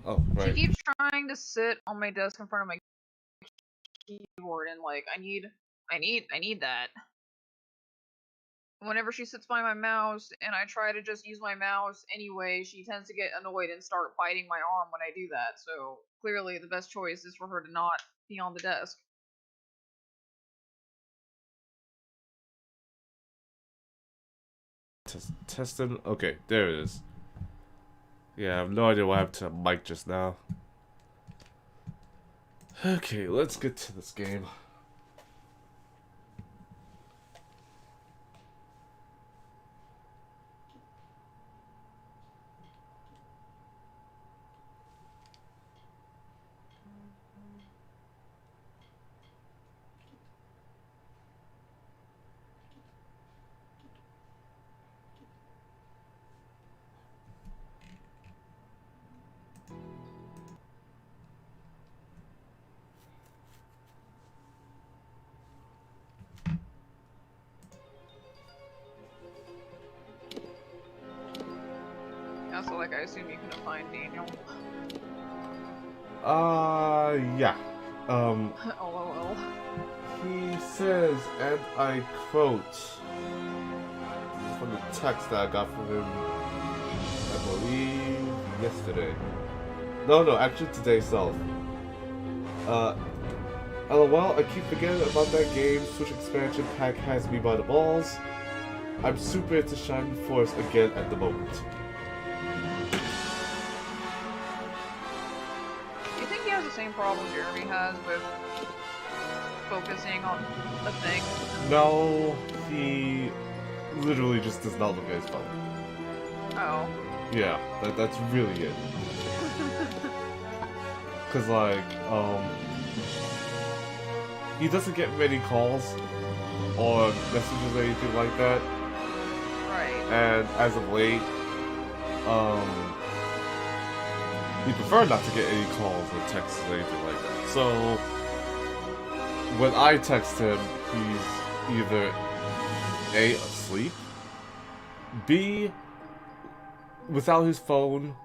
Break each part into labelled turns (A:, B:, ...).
A: Oh,
B: She
A: right.
B: keeps trying to sit on my desk in front of my keyboard, and like I need that. Whenever she sits by my mouse and I try to just use my mouse anyway, she tends to get annoyed and start biting my arm when I do that. So clearly, the best choice is for her to not be on the desk.
A: Testing. Okay, there it is. Yeah, I have no idea what happened to the mic just now. Okay, let's get to this game.
B: Yeah, so like I assume you couldn't find Daniel.
A: Yeah.
B: LOL.
A: He says, and I quote, this is from the text that I got from him, I believe, yesterday. No, actually today itself. LOL, I keep forgetting about that game. Switch expansion pack has me by the balls. I'm super into Shining Force again at the moment.
B: Do you think he has the same problem Jeremy has with focusing on a thing?
A: No, he literally just does not look at his phone.
B: Oh.
A: Yeah, that's really it. Cause like, he doesn't get many calls or messages or anything like that.
B: Right.
A: And as of late, he prefer not to get any calls or texts or anything like that. So when I text him, he's either A, asleep, B, without his phone,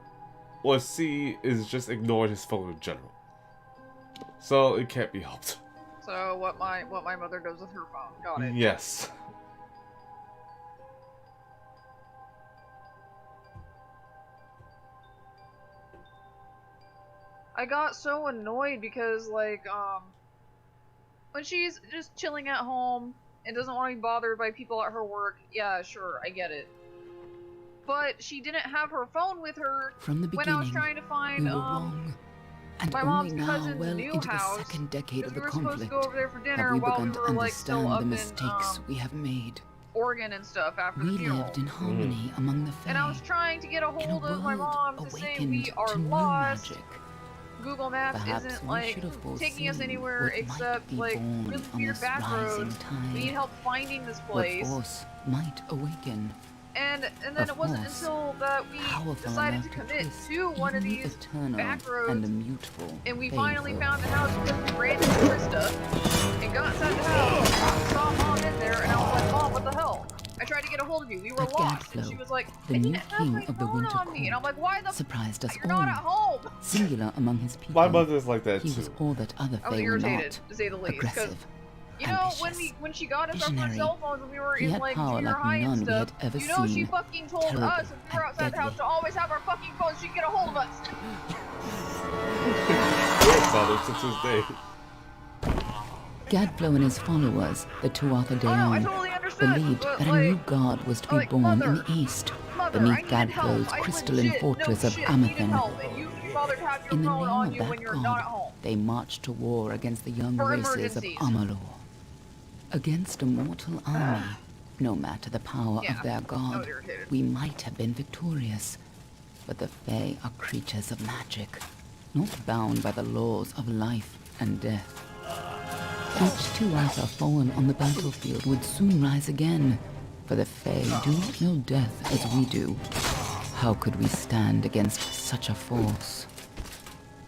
A: or C, is just ignoring his phone in general. So it can't be helped.
B: So what my mother does with her phone. Got it.
A: Yes.
B: I got so annoyed because like when she's just chilling at home and doesn't want to be bothered by people at her work, yeah, sure, I get it. But she didn't have her phone with her
C: From the
B: when I was
C: beginning,
B: trying to find
C: we were wrong. And
B: my
C: only
B: mom's
C: now,
B: cousin's
C: well
B: new
C: into
B: house,
C: the second decade of
B: we
C: the
B: were supposed to
C: conflict,
B: go over there for
C: have
B: dinner
C: we
B: while we
C: begun to
B: were like still
C: understand
B: up
C: the
B: in
C: mistakes we have made.
B: Oregon and stuff after the
C: We
B: funeral.
C: lived in harmony among the Fae,
B: And I was trying to get a
C: in a
B: hold of my
C: world
B: mom to say
C: awakened
B: we are
C: to new
B: lost.
C: magic.
B: Google Maps
C: Perhaps
B: isn't
C: we
B: like
C: should have
B: taking us
C: foreseen
B: anywhere
C: what
B: except
C: might be
B: like
C: born
B: really
C: from
B: weird
C: this
B: back
C: rising
B: roads.
C: tide.
B: We need help finding this
C: What
B: place.
C: force might awaken?
B: And then it wasn't
C: force,
B: until that we
C: powerful
B: decided to
C: enough to
B: commit
C: twist
B: to one of
C: even the
B: these
C: eternal
B: back
C: and
B: roads,
C: immutable
B: and we
C: faith
B: finally
C: of
B: found the house because we ran into Krista and got inside the house and saw Mom in there, and I was like, Mom, what the hell? I tried to get a hold of you. We were
C: But
B: lost, and
C: Gadflow,
B: she was like,
C: the
B: I
C: new
B: didn't have
C: king
B: my
C: of the
B: phone
C: Winter
B: on me, and I'm like, why the
C: surprised us
B: you're
C: all.
B: not at home?
C: Singular among his people,
A: My mother's like that
C: he
A: too.
C: was all that other
B: I was
C: Fae were
B: irritated,
C: not.
B: to say the least, because
C: Aggressive,
B: you know,
C: ambitious,
B: when she got us our
C: visionary.
B: first cell phones when we were
C: He
B: in
C: had
B: like
C: power
B: junior
C: like
B: high and
C: none we
B: stuff,
C: had ever
B: you know she
C: seen.
B: fucking told
C: Terrible
B: us if we were
C: and
B: outside the house
C: deadly.
B: to always have our fucking phones so she could get a hold of us.
A: Father since his day.
C: Gadflow and his followers, the Tuatha De
B: Oh no, I
C: Danann,
B: totally understood,
C: believed
B: but
C: that a
B: like,
C: new god was to be
B: like,
C: born
B: Mother,
C: in the east,
B: Mother,
C: beneath
B: I needed help.
C: Gadflow's
B: I
C: crystalline
B: legit,
C: fortress
B: no
C: of
B: shit, needed
C: Amathen.
B: help, and you bothered to have your
C: In the
B: phone
C: name
B: on
C: of
B: you when
C: that
B: you're not at
C: god,
B: home.
C: they marched to war against the young
B: For
C: races of
B: emergencies.
C: Amalur. Against a mortal army, no matter the power
B: Yeah,
C: of their
B: I was
C: god,
B: irritated.
C: we might have been victorious. But the Fae are creatures of magic, not bound by the laws of life and death. Each Tuatha fallen on the battlefield would soon rise again, for the Fae do not know death as we do. How could we stand against such a force?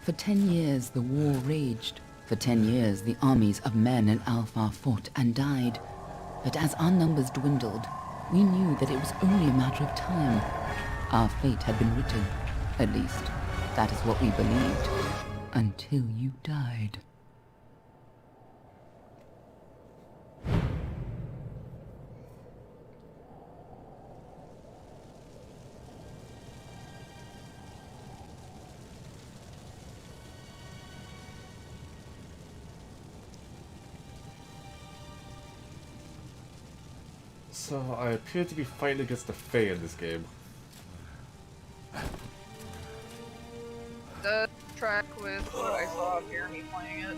C: For 10 years the war raged. For 10 years the armies of Men and Alpha fought and died. But as our numbers dwindled, we knew that it was only a matter of time. Our fate had been written, at least That is what we believed. Until you died.
A: So, I appear to be fighting against the Fae in this game.
B: The track with what I saw of Jeremy playing it.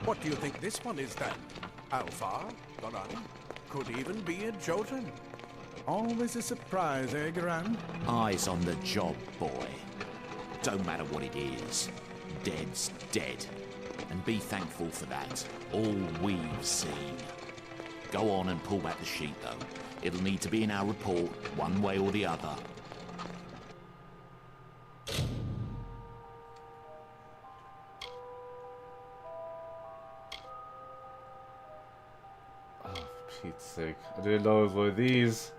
D: What do you think this one is then? Alpha? Garani? Could even be a Jotun. Always a surprise, eh, Garan?
E: Eyes on the job, boy. Don't matter what it is. Dead's dead. And be thankful for that. All we've seen. Go on and pull back the sheet, though. It'll need to be in our report, one way or the other.
A: Oh, for Pete's sake. I didn't know it was one of these.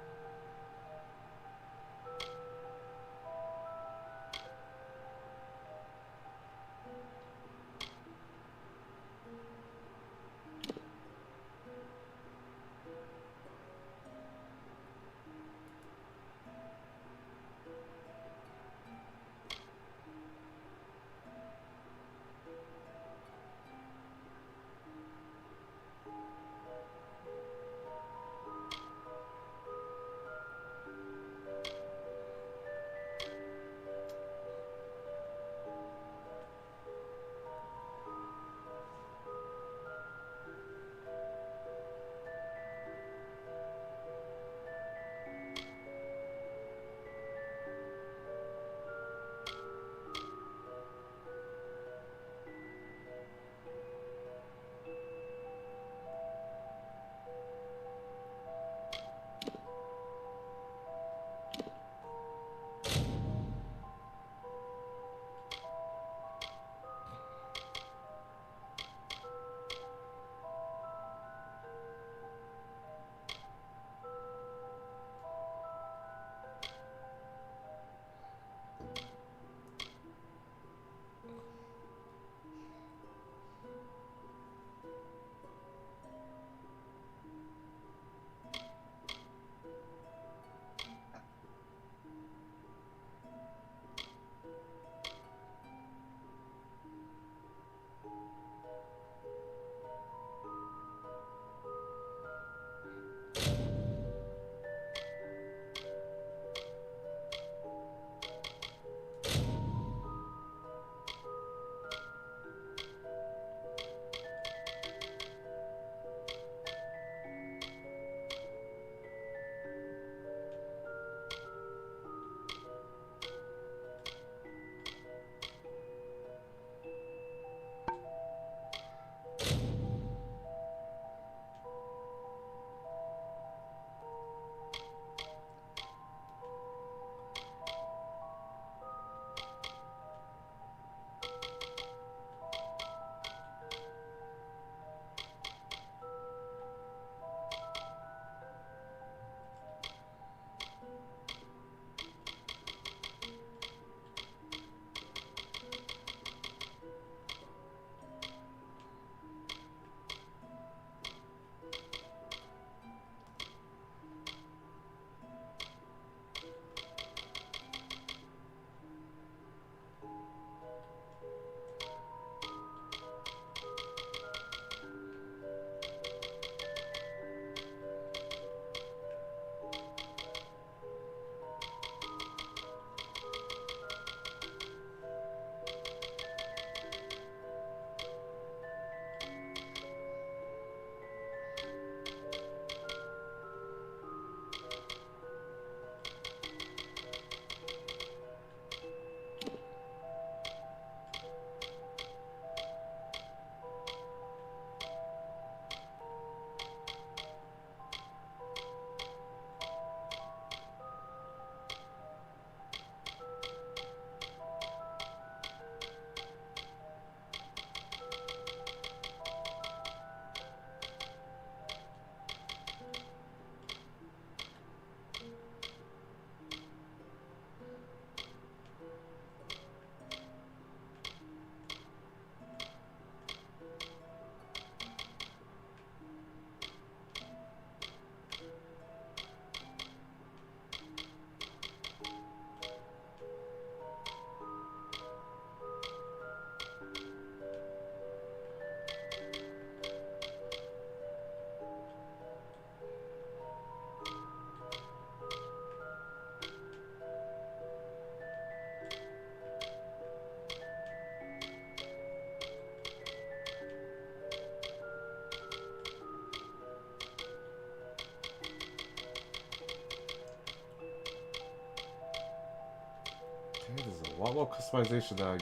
A: There's a lot more customization than I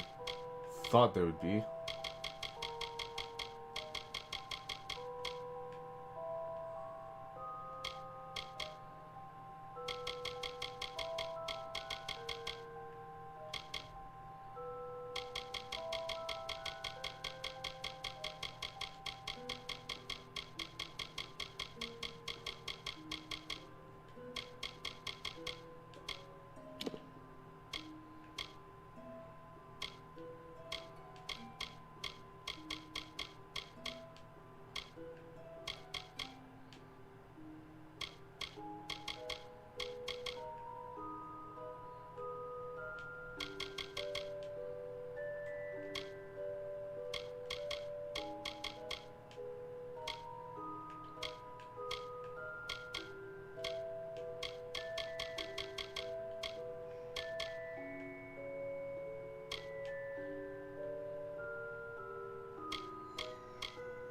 A: thought there would be.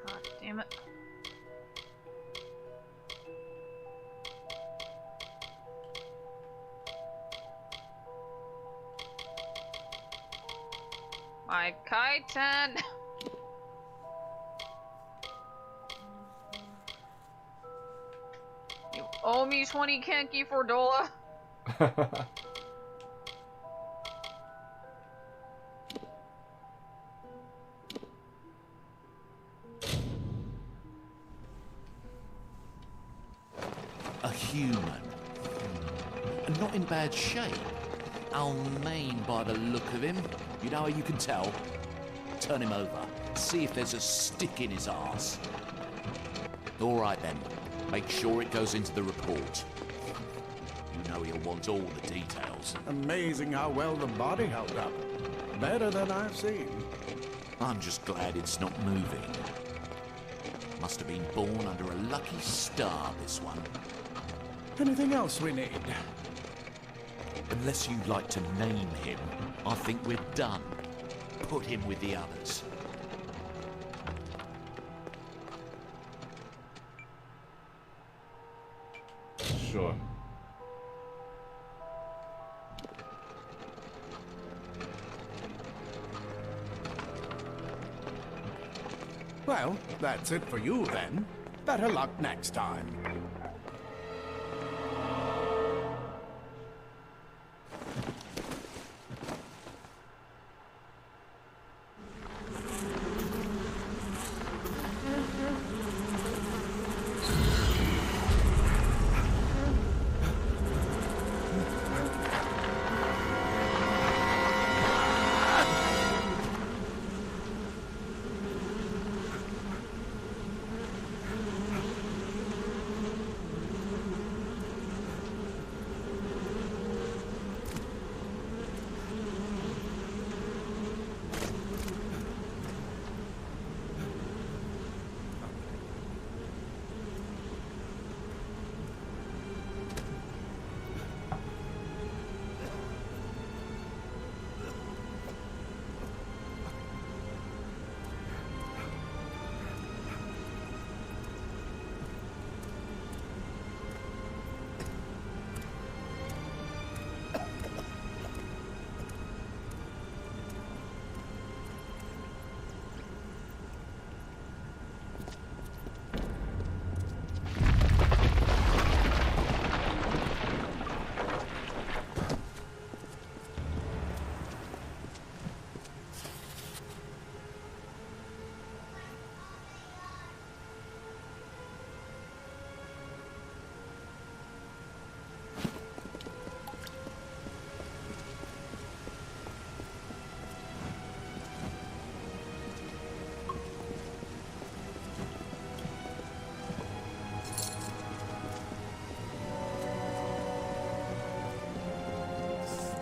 B: God damn it. My chitin! You owe me 20 Kenki for Dola.
E: A human. And not in bad shape. Almain by the look of him. You know how you can tell? Turn him over. See if there's a stick in his arse. All right then. Make sure it goes into the report. You know he'll want all the details.
D: Amazing how well the body held up. Better than I've seen.
E: I'm just glad it's not moving. Must have been born under a lucky star, this one.
D: Anything else we need?
E: Unless you'd like to name him, I think we're done. Put him with the others.
A: Sure.
D: Well, that's it for you then. Better luck next time.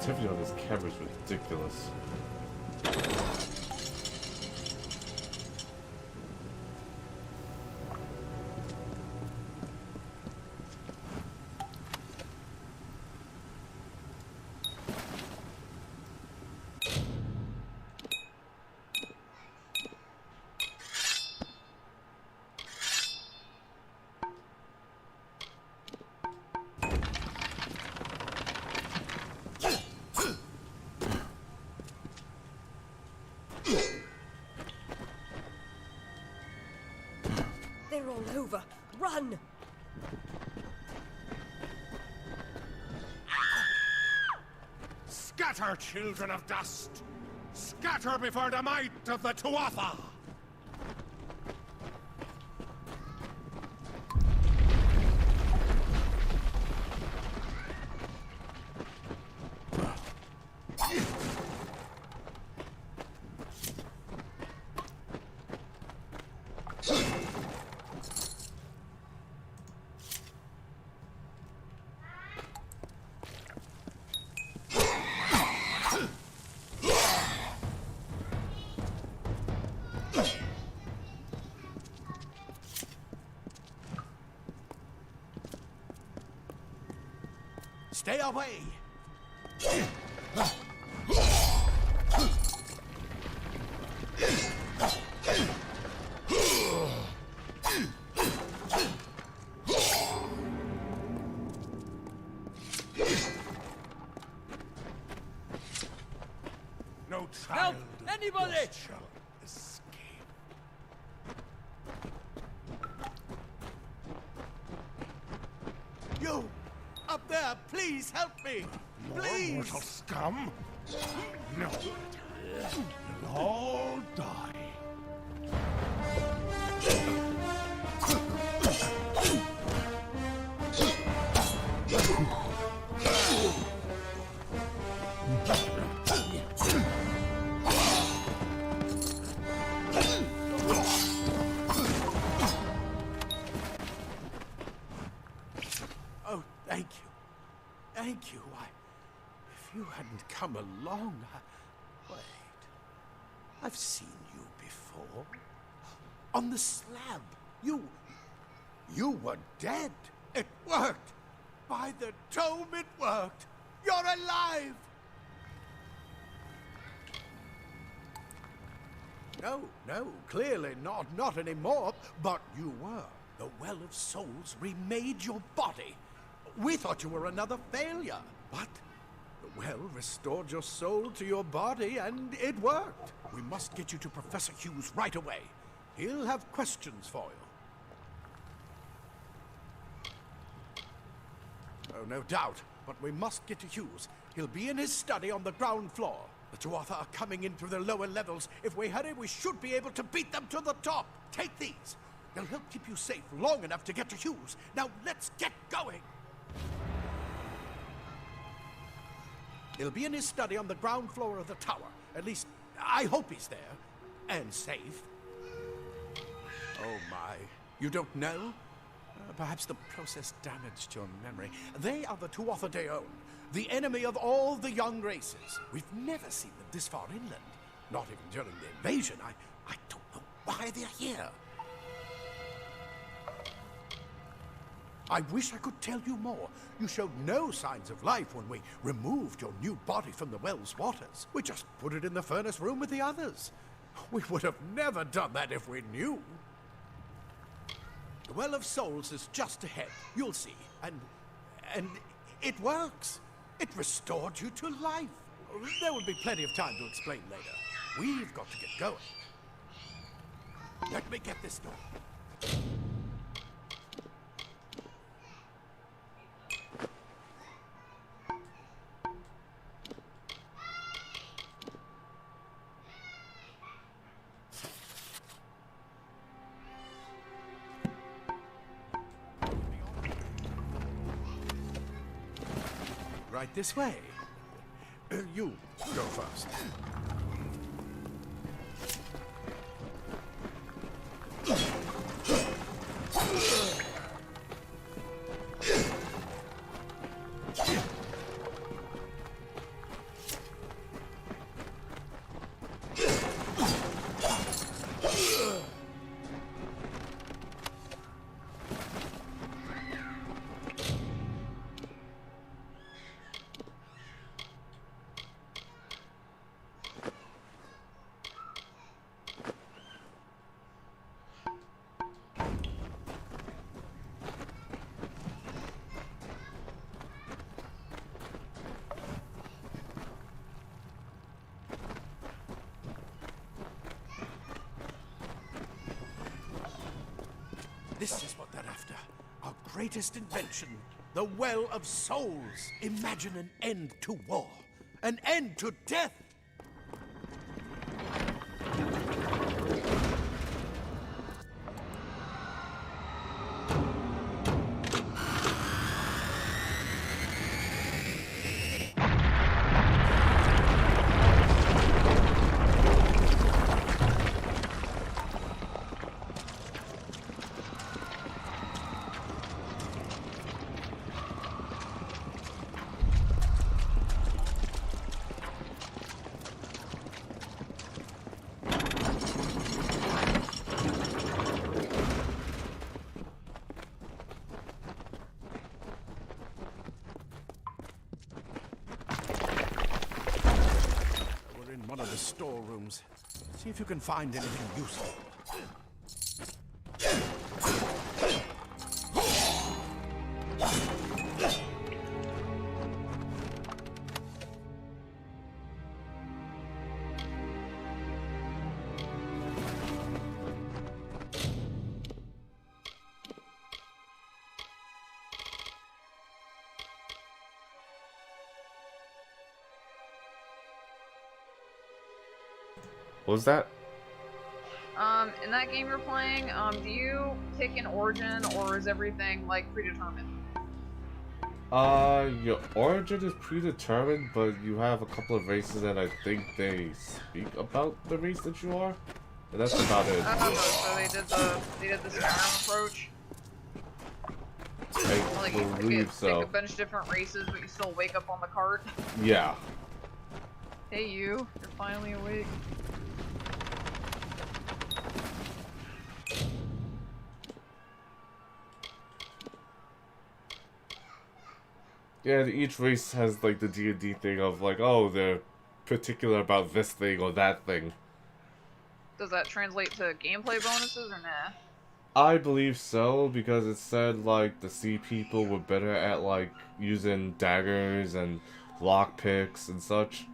A: Sensitivity on this camera is ridiculous.
F: They're all over. Run!
D: Scatter, children of dust! Scatter before the might of the Tuatha! Stay away! No child
F: Help! Anybody!
D: shall escape. You! Up there, please help me! Please!
G: Mortal scum? No. You'll all die.
D: Oh, thank you. Thank you. If you hadn't come along, Wait. I've seen you before. On the slab. You were dead. It worked. By the tome, it worked. You're alive. No, clearly not anymore. But you were. The Well of Souls remade your body. We thought you were another failure, but the well restored your soul to your body, and it worked. We must get you to Professor Hughes right away. He'll have questions for you. Oh, no doubt, but we must get to Hughes. He'll be in his study on the ground floor. The Tuatha are coming in through the lower levels. If we hurry, we should be able to beat them to the top. Take these. They'll help keep you safe long enough to get to Hughes. Now, let's get going. He'll be in his study on the ground floor of the tower. At least, I hope he's there. And safe. Oh, my. You don't know? Perhaps the process damaged your memory. They are the Tuatha Deon, the enemy of all the young races. We've never seen them this far inland. Not even during the invasion. I don't know why they're here. I wish I could tell you more. You showed no signs of life when we removed your new body from the well's waters. We just put it in the furnace room with the others. We would have never done that if we knew. The Well of Souls is just ahead. You'll see. And it works. It restored you to life. There will be plenty of time to explain later. We've got to get going. Let me get this door. Right this way. You go first. This is what they're after. Our greatest invention. The Well of Souls. Imagine an end to war. An end to death. One of the storerooms. See if you can find anything useful.
A: What was that?
B: In that game you're playing, do you pick an origin or is everything like predetermined?
A: Your origin is predetermined, but you have a couple of races that I think they speak about the race that you are, and that's about it.
B: So they did the Skyrim approach.
A: I
B: Like you
A: believe
B: pick
A: so.
B: a bunch of different races, but you still wake up on the cart.
A: Yeah.
B: Hey you're finally awake.
A: Yeah, each race has like the D&D thing of like, oh, they're particular about this thing or that thing.
B: Does that translate to gameplay bonuses or nah?
A: I believe so, because it said like the sea people were better at like using daggers and lockpicks and such.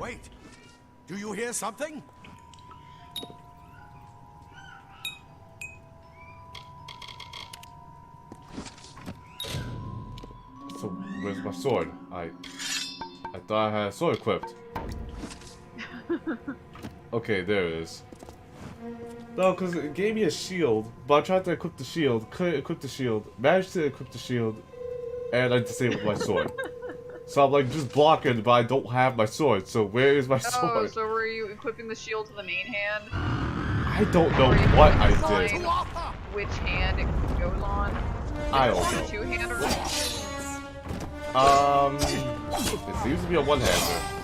D: Wait. Do you hear something?
A: So where's my sword? I thought I had a sword equipped. Okay, there it is. No, because it gave me a shield, but I tried to equip the shield, couldn't equip the shield, managed to equip the shield, and I disabled my sword. So I'm like just blocking, but I don't have my sword, so where is my sword?
B: Oh, so were you equipping the shield to the main hand?
A: I don't know
B: Or you
A: what
B: can
A: I
B: decide
A: did.
B: Which hand it goes on?
A: I don't
B: Is it
A: know.
B: a two-hander?
A: It seems to be a one-hander.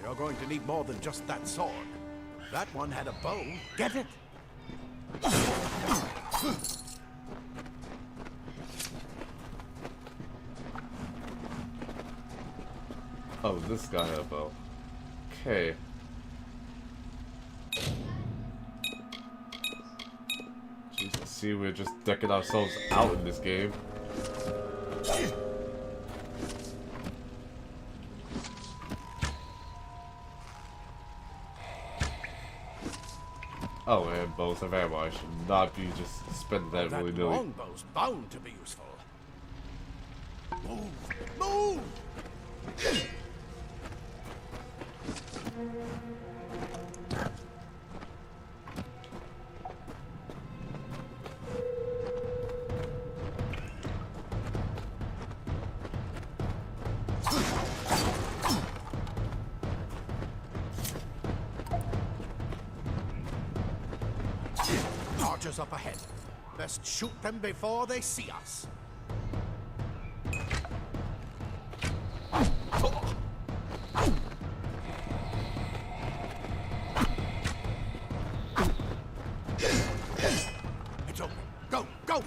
D: You're going to need more than just that sword. That one had a bow. Get it?
A: Oh, this guy had a bow. Okay. Jesus, see, we're just decking ourselves out in this game. Oh, and bows of ammo. I should not be just spending that
D: That
A: willy-nilly.
D: longbow's bound to be useful. Move! Move! Archers up ahead. Best shoot them before they see us. It's open. Go, go!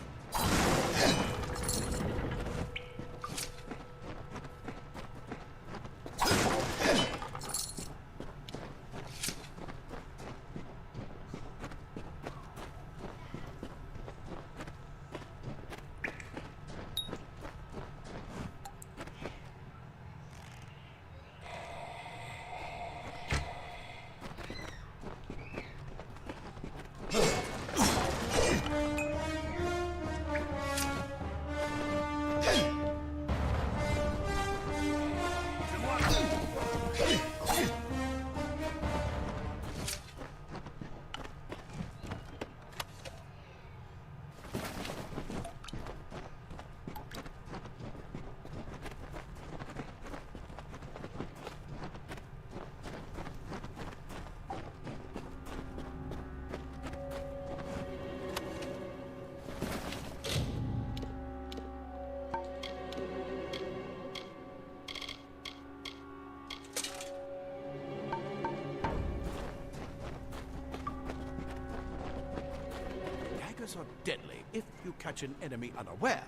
D: fires are deadly if you catch an enemy unaware.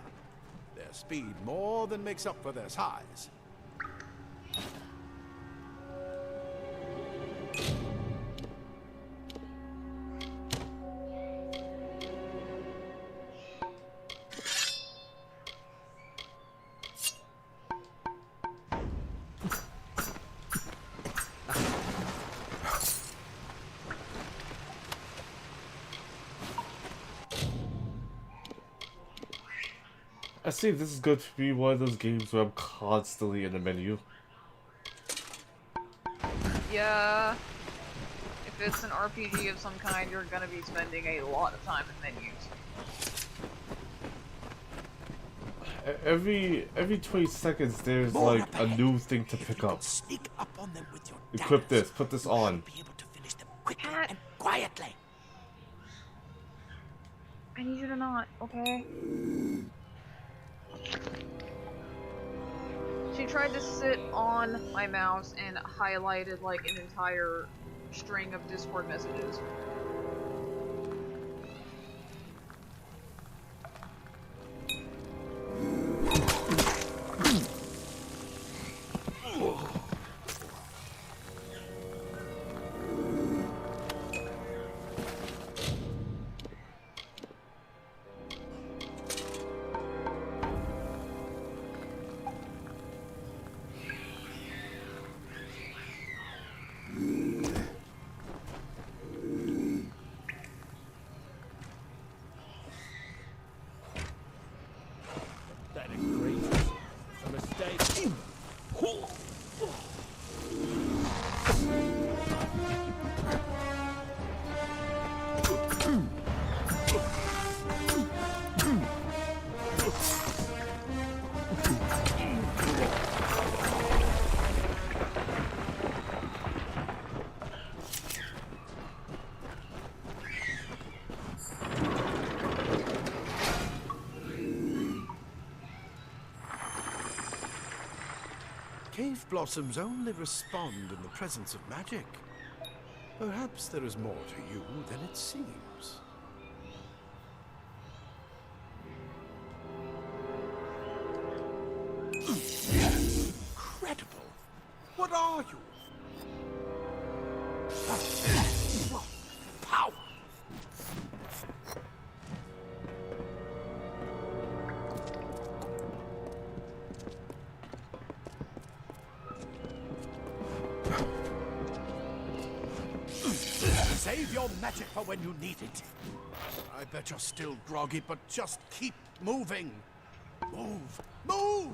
D: Their speed more than makes up for their size.
A: I see this is going to be one of those games where I'm constantly in the menu.
B: Yeah. If it's an RPG of some kind, you're gonna be spending a lot of time in menus.
A: Every 20 seconds there's
D: More
A: like
D: up
A: a
D: ahead.
A: new thing to
D: If
A: pick
D: you
A: up.
D: can sneak up on them with your
A: Equip
D: daggers,
A: this, put this
D: you
A: on.
D: should be able to finish them quickly
B: Cat.
D: and quietly.
B: I need you to not, okay? She tried to sit on my mouse and highlighted like an entire string of Discord messages.
F: That agrees. A mistake.
D: Cave blossoms only respond in the presence of magic. Perhaps there is more to you than it seems. Incredible! What are you? Power! Save your magic for when you need it. I bet you're still groggy, but just keep moving. Move! Move!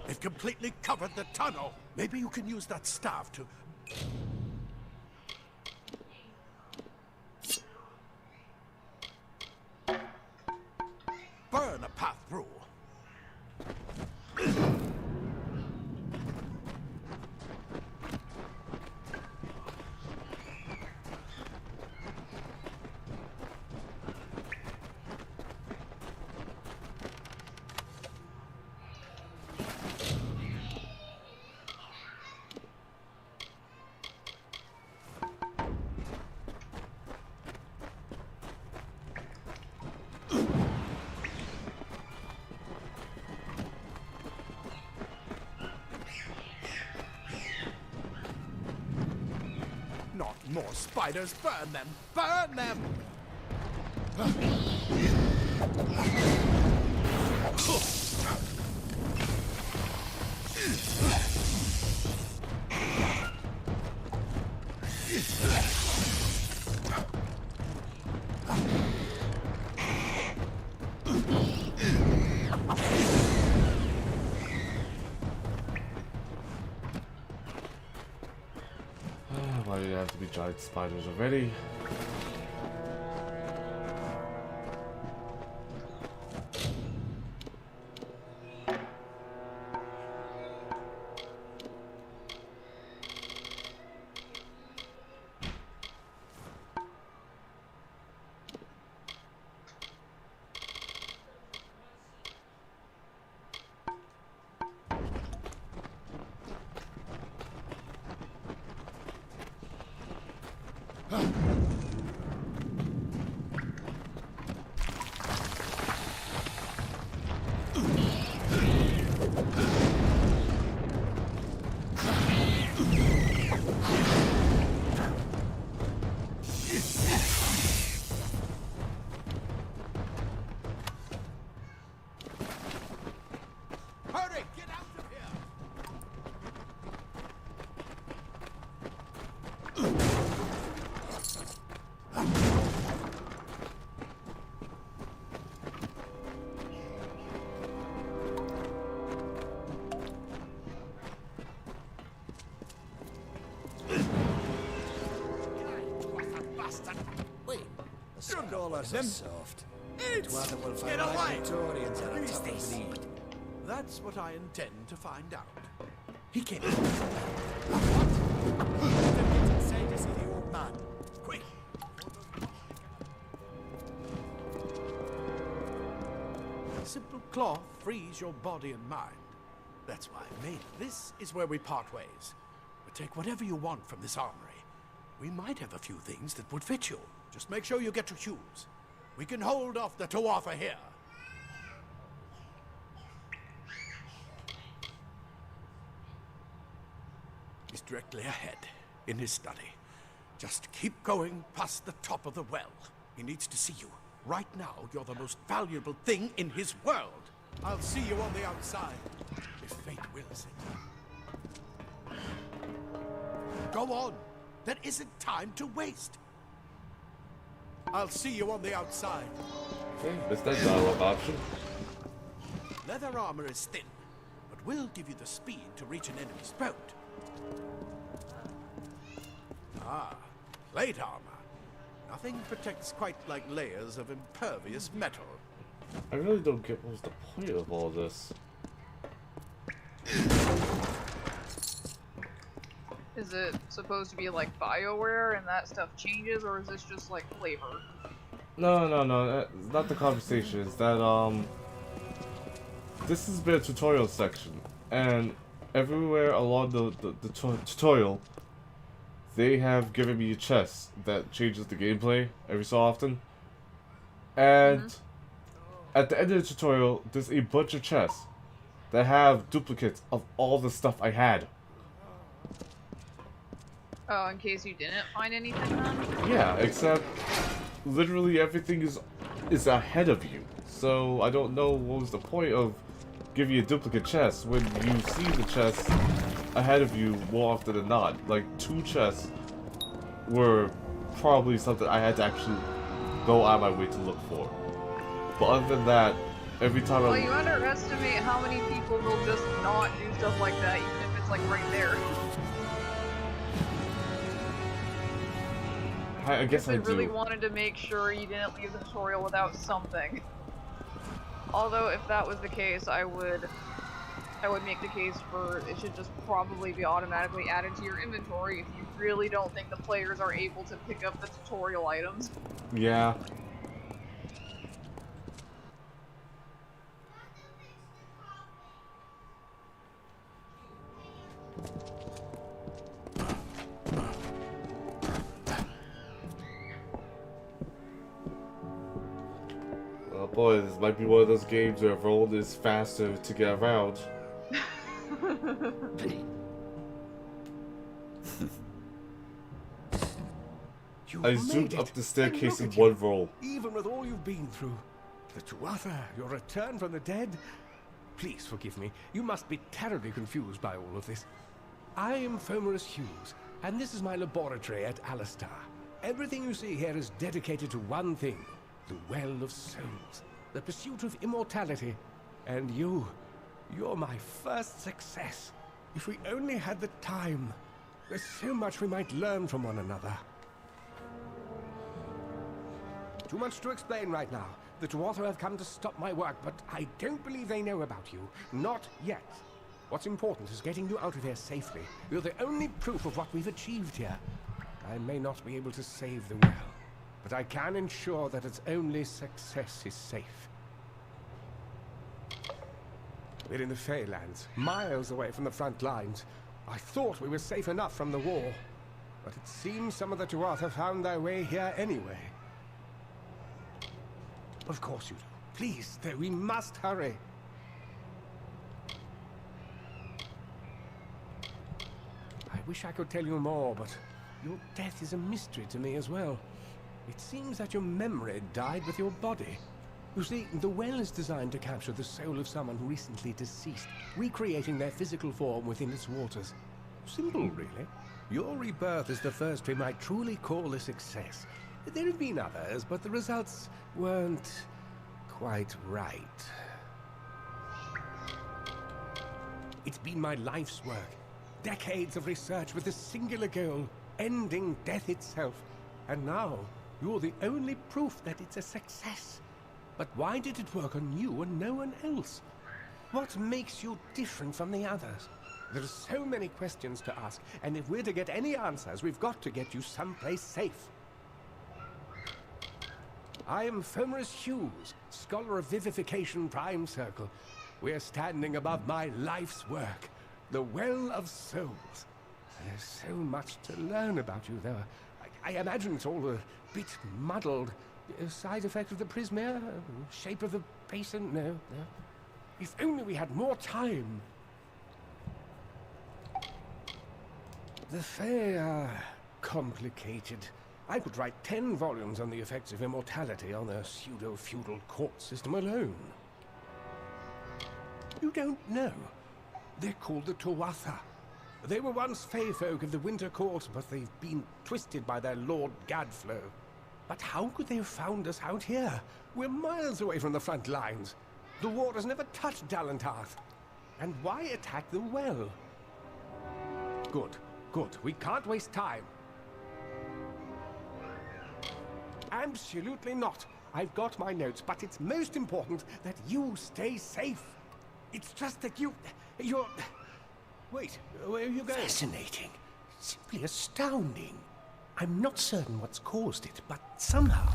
D: They've completely covered the tunnel. Maybe you can use that staff to... burn a path through. more spiders. Burn them! Burn them!
A: Why do you have to be giant spiders already?
D: Hurry! Get out of here!
H: Wait, the scholars are soft. Rather will find
D: Get away!
H: Victorians are a tougher breed.
D: That's what I intend to find out. He came.
H: Say to see the old man.
D: Quick! Simple cloth frees your body and mind. That's why I made it. This is where we part ways. But take whatever you want from this armory. We might have a few things that would fit you. Just make sure you get your shoes. We can hold off the Tuatha here. He's directly ahead, in his study. Just keep going past the top of the well. He needs to see you. Right now, you're the most valuable thing in his world. I'll see you on the outside, if fate wills it. Go on. There isn't time to waste. I'll see you on the outside.
A: Okay, that's that dialogue option.
D: Leather armor is thin, but will give you the speed to reach an enemy's boat. Ah, plate armor. Nothing protects quite like layers of impervious metal.
A: I really don't get what's the point of all this.
B: Is it supposed to be like BioWare and that stuff changes, or is this just like flavor?
A: No, it's not the conversation. It's that, this has been a tutorial section, and everywhere along the tutorial, they have given me a chest that changes the gameplay every so often. And at the end of the tutorial, there's a bunch of chests that have duplicates of all the stuff I had.
B: Oh, in case you didn't find anything then?
A: Yeah, except literally everything is ahead of you. So I don't know what was the point of giving you a duplicate chest when you see the chest ahead of you more often than not. Like 2 chests were probably something I had to actually go out of my way to look for. But other than that, every time
B: Well, you underestimate how many people will just not do stuff like that, even if it's like right there.
A: I guess I
B: They really
A: do.
B: wanted to make sure you didn't leave the tutorial without something. Although, if that was the case, I would make the case for it should just probably be automatically added to your inventory if you really don't think the players are able to pick up the tutorial items.
A: Yeah. Oh boy, this might be one of those games where roll is faster to get around.
D: You
A: I
D: made
A: zoomed
D: it.
A: up the staircase
D: And
A: in
D: look at
A: one roll.
D: you, even with all you've been through. The Tuatha, your return from the dead. Please forgive me. You must be terribly confused by all of this. I am Fomerus Hughes, and this is my laboratory at Alistar. Everything you see here is dedicated to one thing, the Well of Souls, the pursuit of immortality. And you're my first success. If we only had the time, there's so much we might learn from one another. Too much to explain right now. The Tuatha have come to stop my work, but I don't believe they know about you. Not yet. What's important is getting you out of here safely. You're the only proof of what we've achieved here. I may not be able to save the well, but I can ensure that its only success is safe. We're in the Feylands, miles away from the front lines. I thought we were safe enough from the war, but it seems some of the Tuatha found their way here anyway. Of course you do. Please, though, we must hurry. I wish I could tell you more, but your death is a mystery to me as well. It seems that your memory died with your body. You see, the well is designed to capture the soul of someone recently deceased, recreating their physical form within its waters. Simple, really. Your rebirth is the first we might truly call a success. There have been others, but the results weren't quite right. It's been my life's work. Decades of research with a singular goal, ending death itself. And now, you're the only proof that it's a success. But why did it work on you and no one else? What makes you different from the others? There are so many questions to ask, and if we're to get any answers, we've got to get you someplace safe. I am Fomerus Hughes, Scholar of Vivification Prime Circle. We're standing above my life's work, the Well of Souls. There's so much to learn about you, though. I imagine it's all a bit muddled. A side effect of the prismere? Shape of the basin? No. If only we had more time. The Fae are complicated. I could write 10 volumes on the effects of immortality on their pseudo-feudal court system alone. You don't know. They're called the Tuatha. They were once Fae folk of the Winter Court, but they've been twisted by their Lord Gadflow. But how could they have found us out here? We're miles away from the front lines. The war has never touched Dalentarth. And why attack the well? Good. We can't waste time. Absolutely not. I've got my notes, but it's most important that you stay safe. It's just that you're... Wait, where are you going? Fascinating. Simply astounding. I'm not certain what's caused it, but somehow...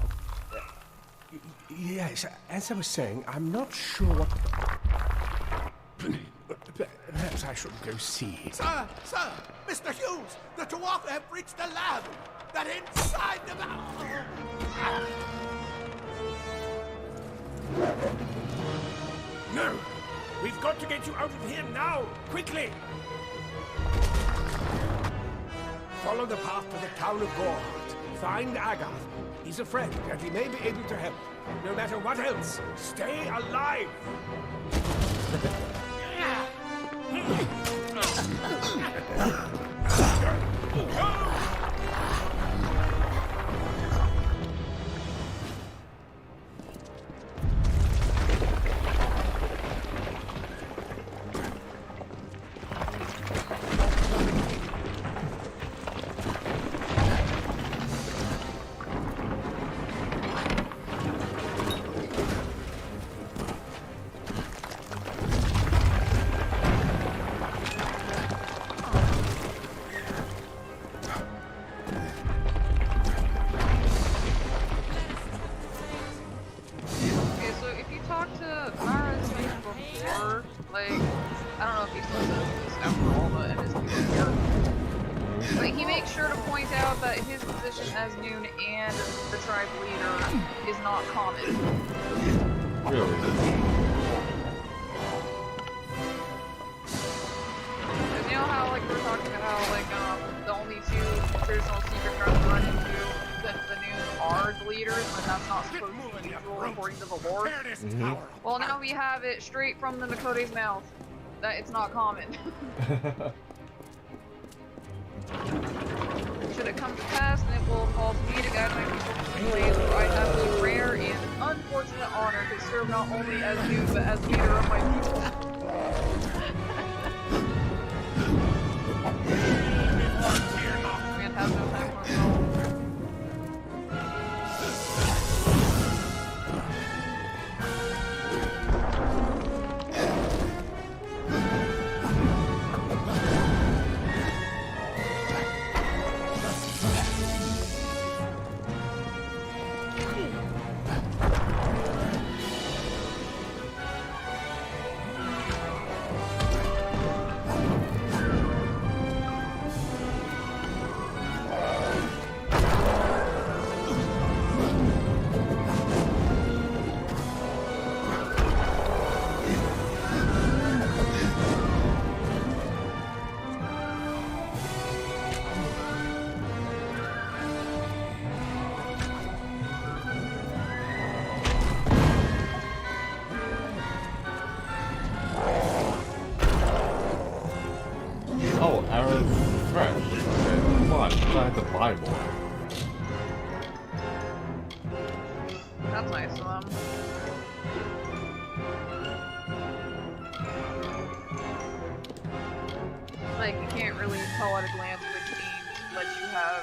D: yes, as I was saying, I'm not sure what... Perhaps I should go see.
G: Sir! Mr. Hughes! The Tuatha have reached the lab! They're inside the lab!
D: No! We've got to get you out of here now! Quickly! Follow the path to the town of Gorhart. Find Agath. He's a friend, and he may be able to help. No matter what else, stay alive!
B: as Noon and the tribe leader is not common.
A: Really?
B: Because you know how, like, we're talking about how, like, the only two traditional secret tribes run into the are the leaders when that's not supposed to be usual according to the lore. Well, now we have it straight from the Makote's mouth that it's not common. Should it come to pass, then it will fall to me to guide my people to the ways where I have the rare and unfortunate honor to serve not only as you, but as leader of my people. Man has no time for himself.
A: Oh, arrows fresh. Okay, come on, I have to buy more.
B: That's nice of them. Like, you can't really tell at a glance which teams let you have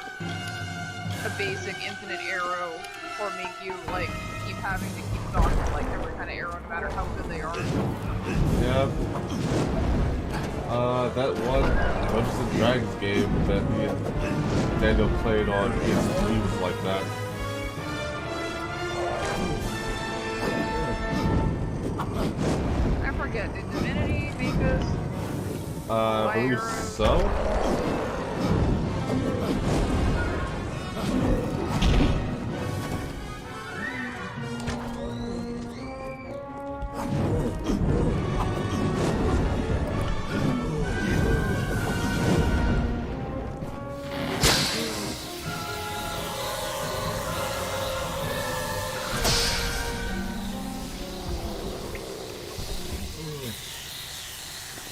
B: a basic infinite arrow or make you, like, keep having to keep stocking, like, every kind of arrow no matter how good they are.
A: Yeah. That one Dungeons and Dragons game that me and Daniel played on PS2 was like that.
B: I forget, did Divinity make us?
A: I believe so.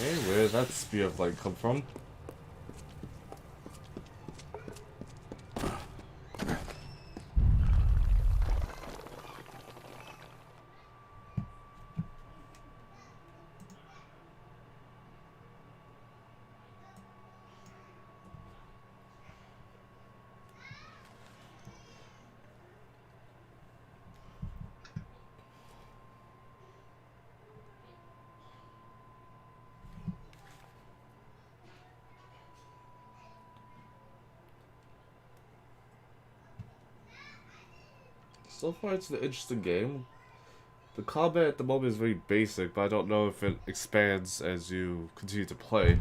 A: Okay, where did that spear of light come from? So far, it's an interesting game. The combat at the moment is very basic, but I don't know if it expands as you continue to play.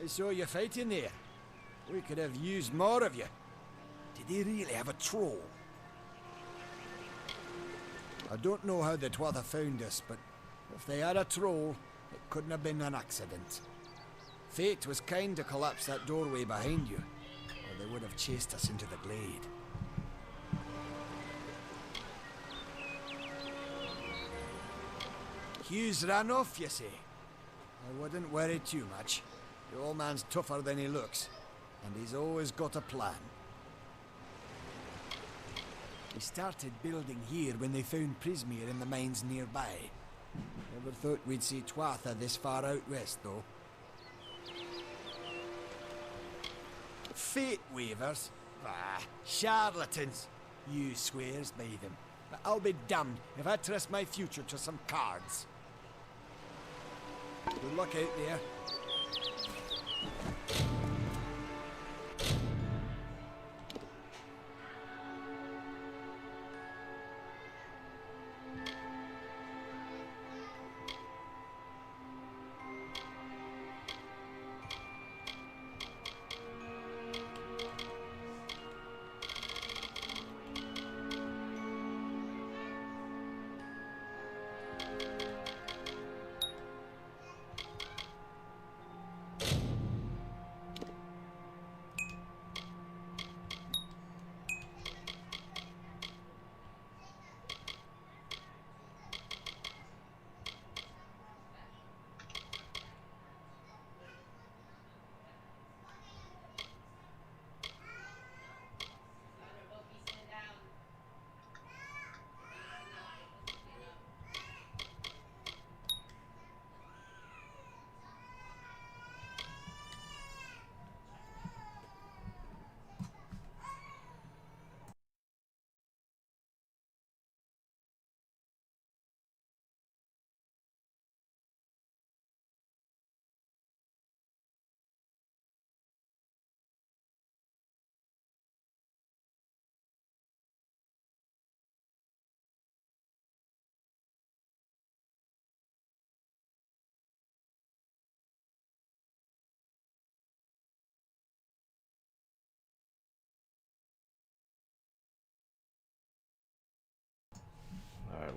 H: I saw you fighting there. We could have used more of you. Did they really have a troll? I don't know how the Twatha found us, but if they had a troll, it couldn't have been an accident. Fate was kind to collapse that doorway behind you, or they would have chased us into the glade. Hughes ran off, you say? I wouldn't worry too much. The old man's tougher than he looks, and he's always got a plan. We started building here when they found Prismere in the mines nearby. Never thought we'd see Twatha this far out west, though. Fate weavers? Ah, charlatans. You swears by them. But I'll be damned if I trust my future to some cards. Good luck out there.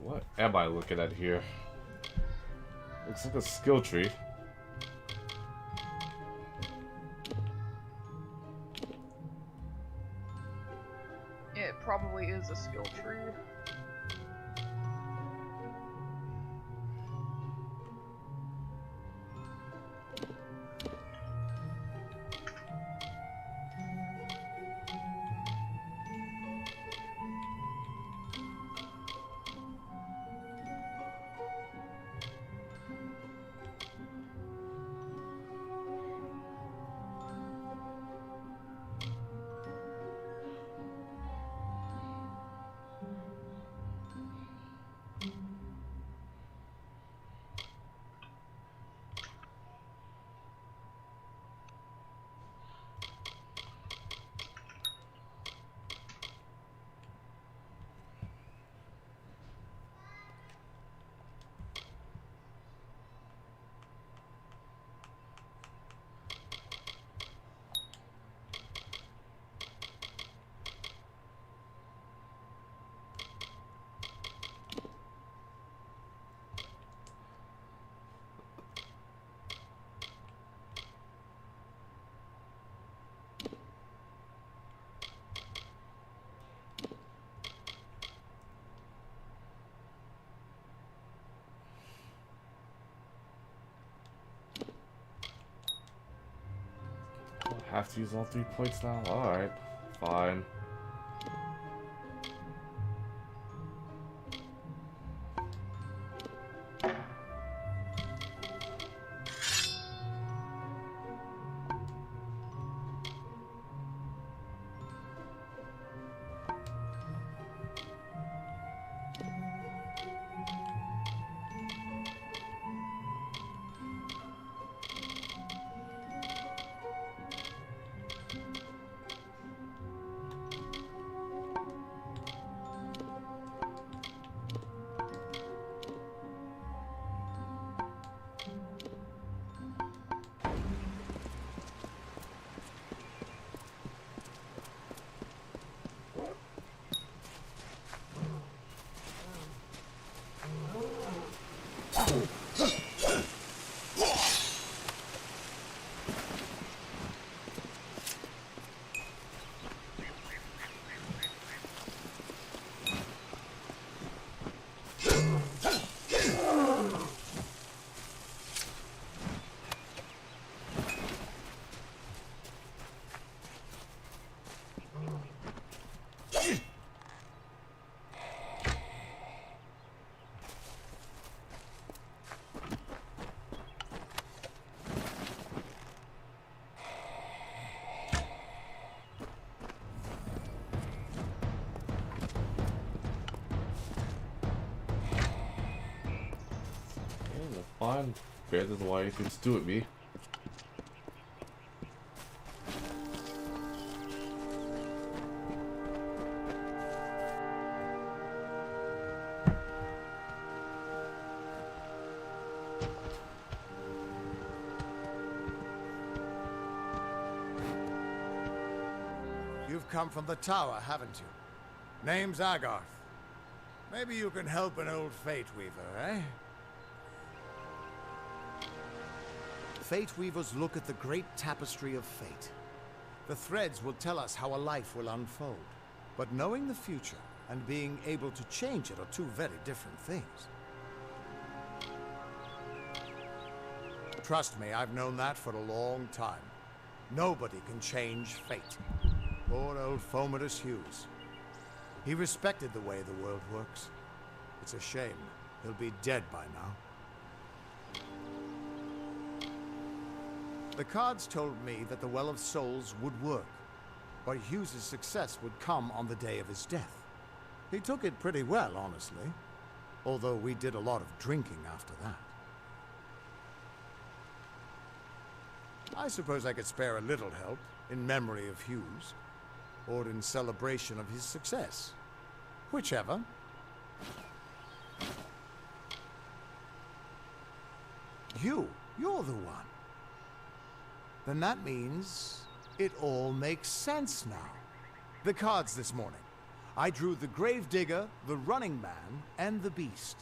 A: What am I looking at here? Looks like a skill tree.
B: It probably is a skill tree.
A: I have to use all 3 points now? Alright, fine. Fine. Better than why you can do it, me.
H: You've come from the tower, haven't you? Name's Agarth. Maybe you can help an old Fate Weaver, eh? Fate Weavers look at the great tapestry of fate. The threads will tell us how a life will unfold. But knowing the future and being able to change it are two very different things. Trust me, I've known that for a long time. Nobody can change fate. Poor old Fomadus Hughes. He respected the way the world works. It's a shame. He'll be dead by now. The cards told me that the Well of Souls would work, but Hughes's success would come on the day of his death. He took it pretty well, honestly, although we did a lot of drinking after that. I suppose I could spare a little help in memory of Hughes, or in celebration of his success. Whichever. You're the one. Then that means it all makes sense now. The cards this morning.
I: I drew the Gravedigger, the Running Man, and the Beast.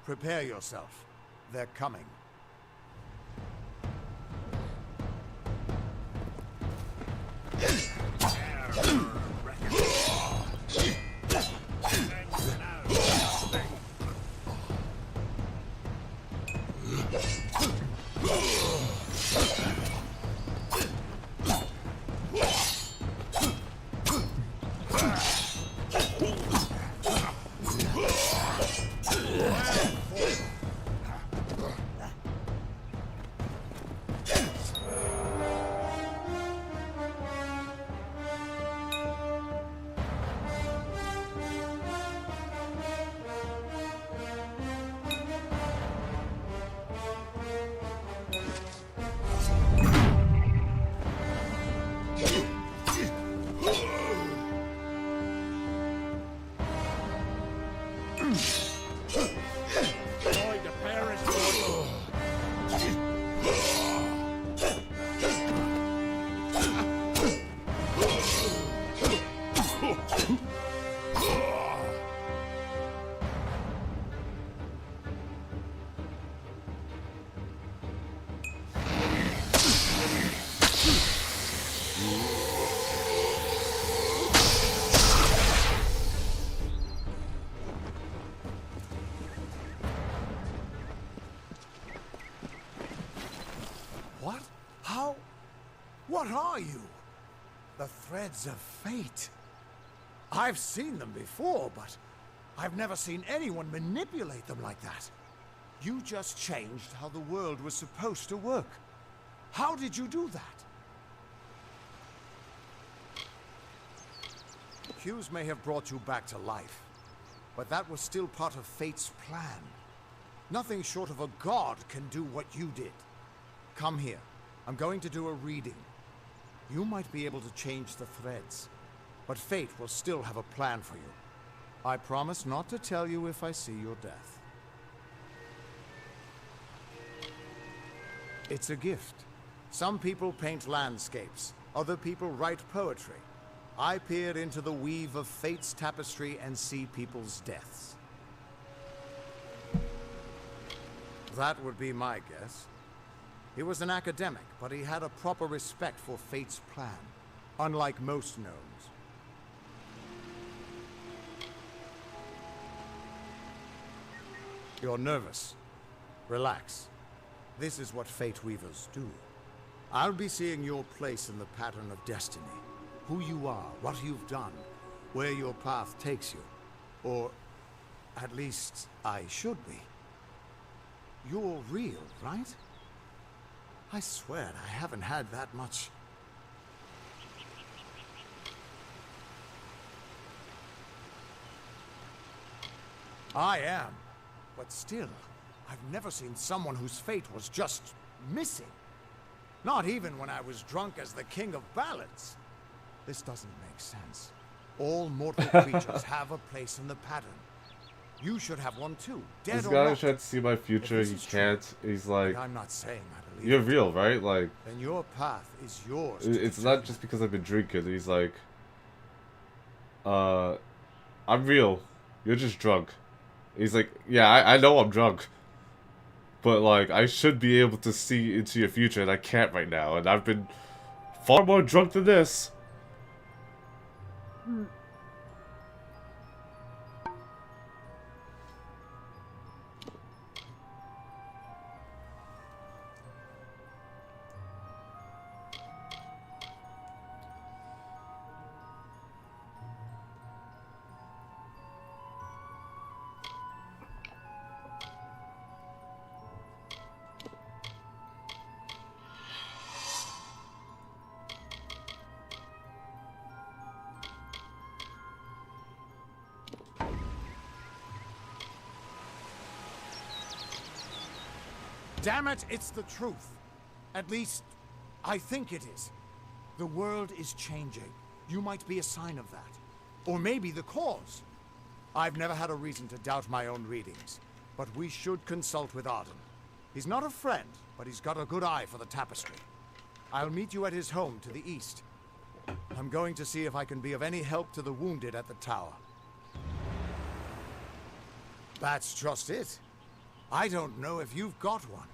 I: Prepare yourself. They're coming. What? How? What are you? The threads of fate. I've seen them before, but I've never seen anyone manipulate them like that. You just changed how the world was supposed to work. How did you do that? Hughes may have brought you back to life, but that was still part of fate's plan. Nothing short of a god can do what you did. Come here. I'm going to do a reading. You might be able to change the threads, but fate will still have a plan for you. I promise not to tell you if I see your death. It's a gift. Some people paint landscapes, other people write poetry. I peer into the weave of fate's tapestry and see people's deaths. That would be my guess. He was an academic, but he had a proper respect for fate's plan, unlike most gnomes. You're nervous. Relax. This is what fate weavers do. I'll be seeing your place in the pattern of destiny. Who you are, what you've done, where your path takes you. Or, at least, I should be. You're real, right? I swear I haven't had that much. I am. But still, I've never seen someone whose fate was just missing. Not even when I was drunk as the king of ballads. This doesn't make sense. All mortal creatures have a place in the pattern. You should have one too. Dead
A: This
I: or
A: guy
I: not.
A: tried to see my future, he can't. He's like,
I: I'm not saying I believe
A: you're
I: it.
A: real, right? Like,
I: Then your path is yours. to
A: it's
I: determine.
A: not just because I've been drinking. He's like, I'm real. You're just drunk. He's like, yeah, I know I'm drunk. But, like, I should be able to see into your future, and I can't right now. And I've been far more drunk than this.
I: Damn it, it's the truth. At least, I think it is. The world is changing. You might be a sign of that. Or maybe the cause. I've never had a reason to doubt my own readings. But we should consult with Arden. He's not a friend, but he's got a good eye for the tapestry. I'll meet you at his home to the east. I'm going to see if I can be of any help to the wounded at the tower. That's just it. I don't know if you've got one,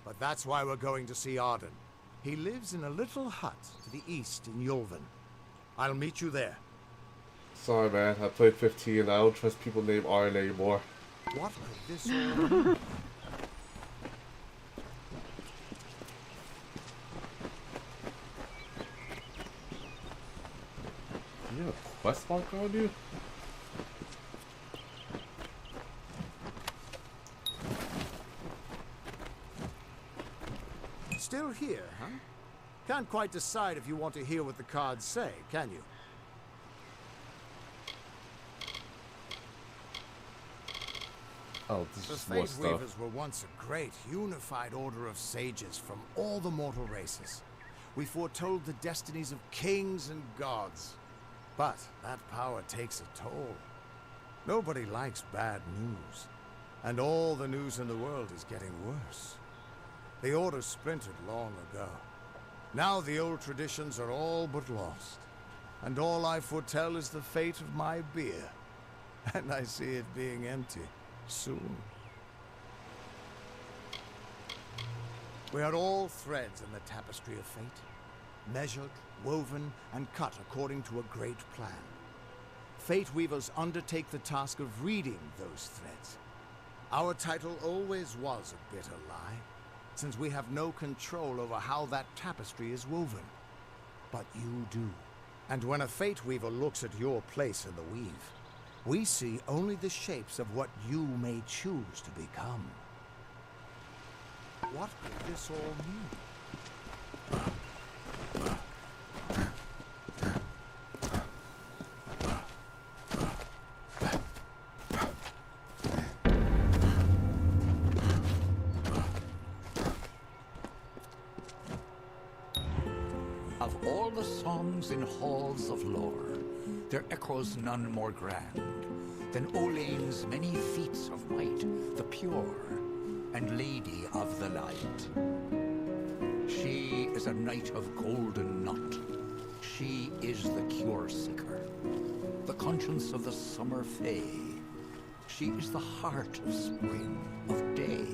I: but that's why we're going to see Arden. He lives in a little hut to the east in Yulven. I'll meet you there.
A: Sorry, man. I played 15 and I don't trust people named Arden anymore.
I: What could this all mean?
A: Do you have a quest marker on you?
I: Still here, huh? Can't quite decide if you want to hear what the cards say, can you?
A: Oh, this
I: The
A: is more
I: Fate
A: stuff.
I: Weavers were once a great, unified order of sages from all the mortal races. We foretold the destinies of kings and gods. But that power takes a toll. Nobody likes bad news. And all the news in the world is getting worse. The order splintered long ago. Now the old traditions are all but lost. And all I foretell is the fate of my beer. And I see it being empty soon. We are all threads in the tapestry of fate, measured, woven, and cut according to a great plan. Fate Weavers undertake the task of reading those threads. Our title always was a bitter lie, since we have no control over how that tapestry is woven. But you do. And when a Fate Weaver looks at your place in the weave, we see only the shapes of what you may choose to become. What could this all mean?
J: Of all the songs in halls of lore, there echoes none more grand than Olane's many feats of might, the pure and lady of the light. She is a knight of golden knot. She is the cure seeker, the conscience of the summer fae. She is the heart of spring, of day.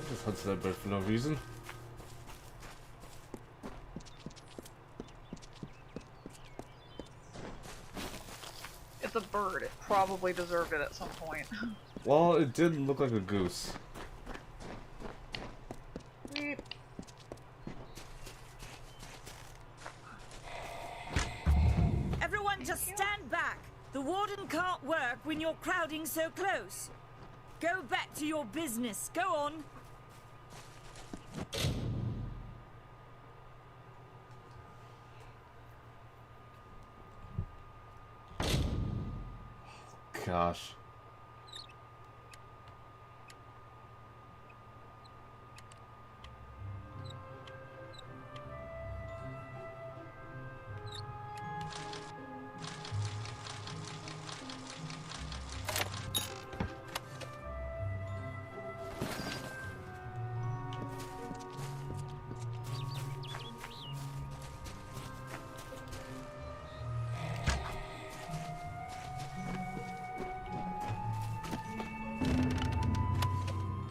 A: Just hunted that bird for no reason.
B: It's a bird. It probably deserved it at some point.
A: Well, it did look like a goose.
B: Sweet.
K: Everyone just stand back. The warden can't work when you're crowding so close. Go back to your business. Go on.
A: Gosh.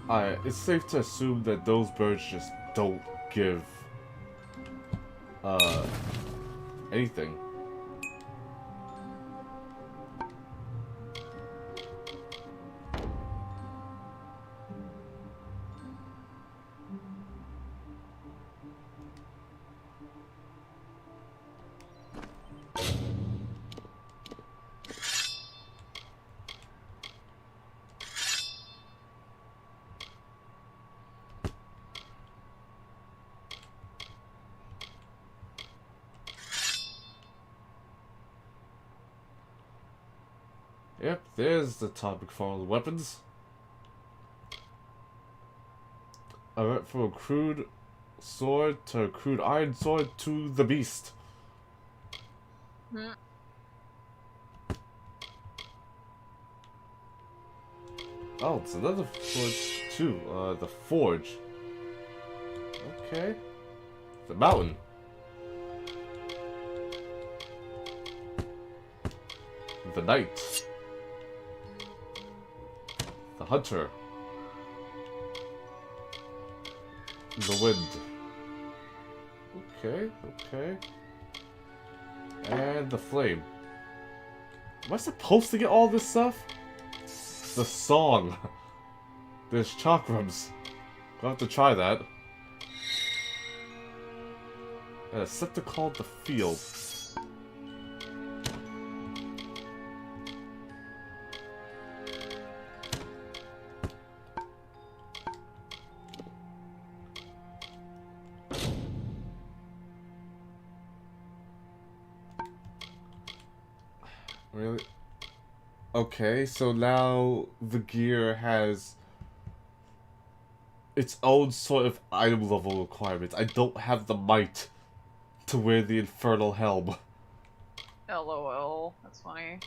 A: Alright, it's safe to assume that those birds just don't give anything. Yep, there's the topic for all the weapons. I went from a crude sword to a crude iron sword to the beast.
B: Hmm.
A: Oh, it's another sword too. The forge. Okay. The mountain. The knight. The hunter. The wind. Okay, okay. And the flame. Am I supposed to get all this stuff? The song. There's chakrams. I'll have to try that. And a scepter called the field. Really? Okay, so now the gear has its own sort of item level requirements. I don't have the might to wear the infernal helm.
B: LOL. That's funny.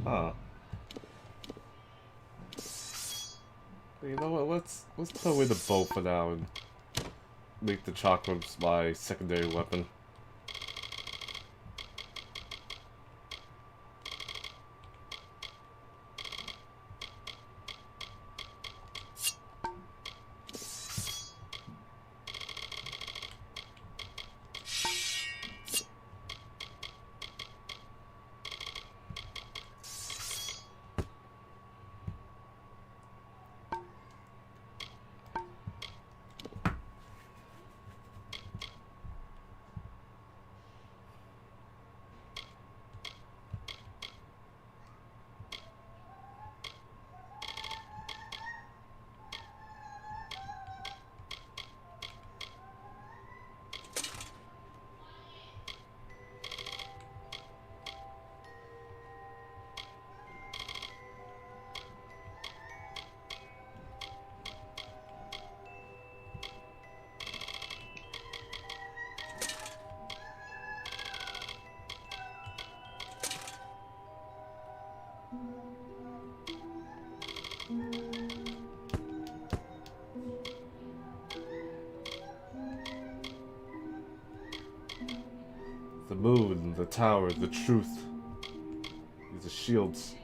A: Huh. You know what, let's put away the bow for now and make the chakrams my secondary weapon. The moon, the tower, the truth. These are shields.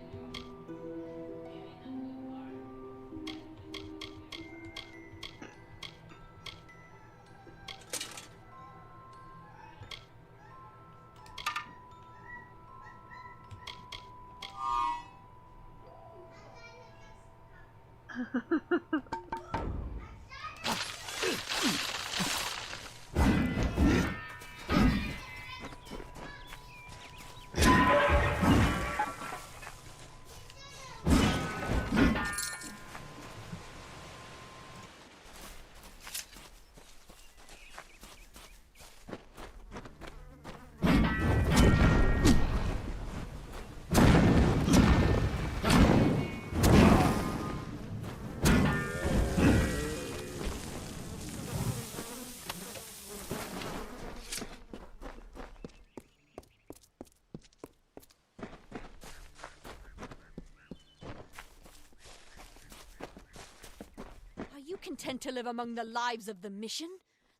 L: content to live among the lives of the mission?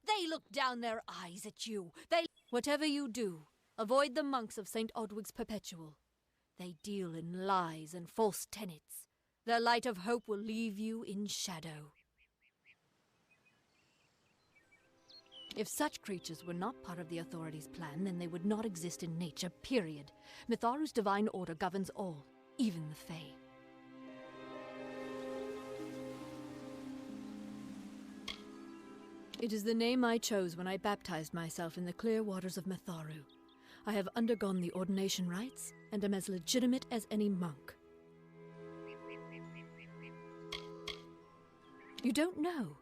L: They look down their eyes at you. Whatever you do, avoid the monks of St. Odwig's Perpetual. They deal in lies and false tenets. Their light of hope will leave you in shadow. If such creatures were not part of the authorities' plan, then they would not exist in nature, period. Mitharu's divine order governs all, even the Fae. It is the name I chose when I baptized myself in the clear waters of Mitharu. I have undergone the ordination rites, and am as legitimate as any monk. You don't know.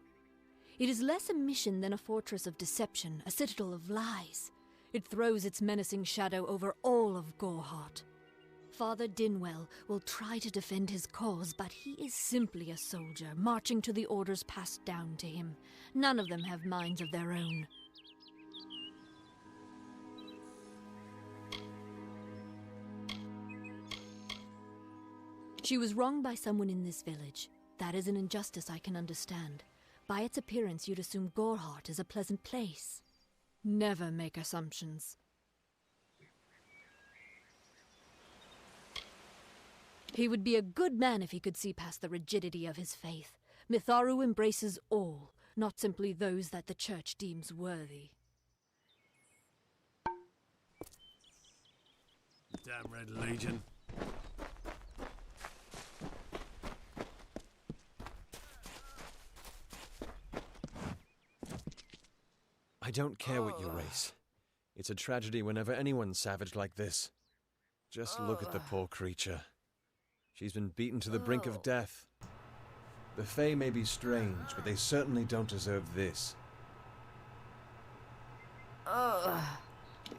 L: It is less a mission than a fortress of deception, a citadel of lies. It throws its menacing shadow over all of Gorehart. Father Dinwell will try to defend his cause, but he is simply a soldier, marching to the orders passed down to him. None of them have minds of their own. She was wronged by someone in this village. That is an injustice I can understand. By its appearance, you'd assume Gorehart is a pleasant place. Never make assumptions. He would be a good man if he could see past the rigidity of his faith. Mitharu embraces all, not simply those that the Church deems worthy.
M: Damn Red Legion.
N: I don't care what your race. It's a tragedy whenever anyone's savage like this. Just look at the poor creature. She's been beaten to the brink of death. The Fae may be strange, but they certainly don't deserve this.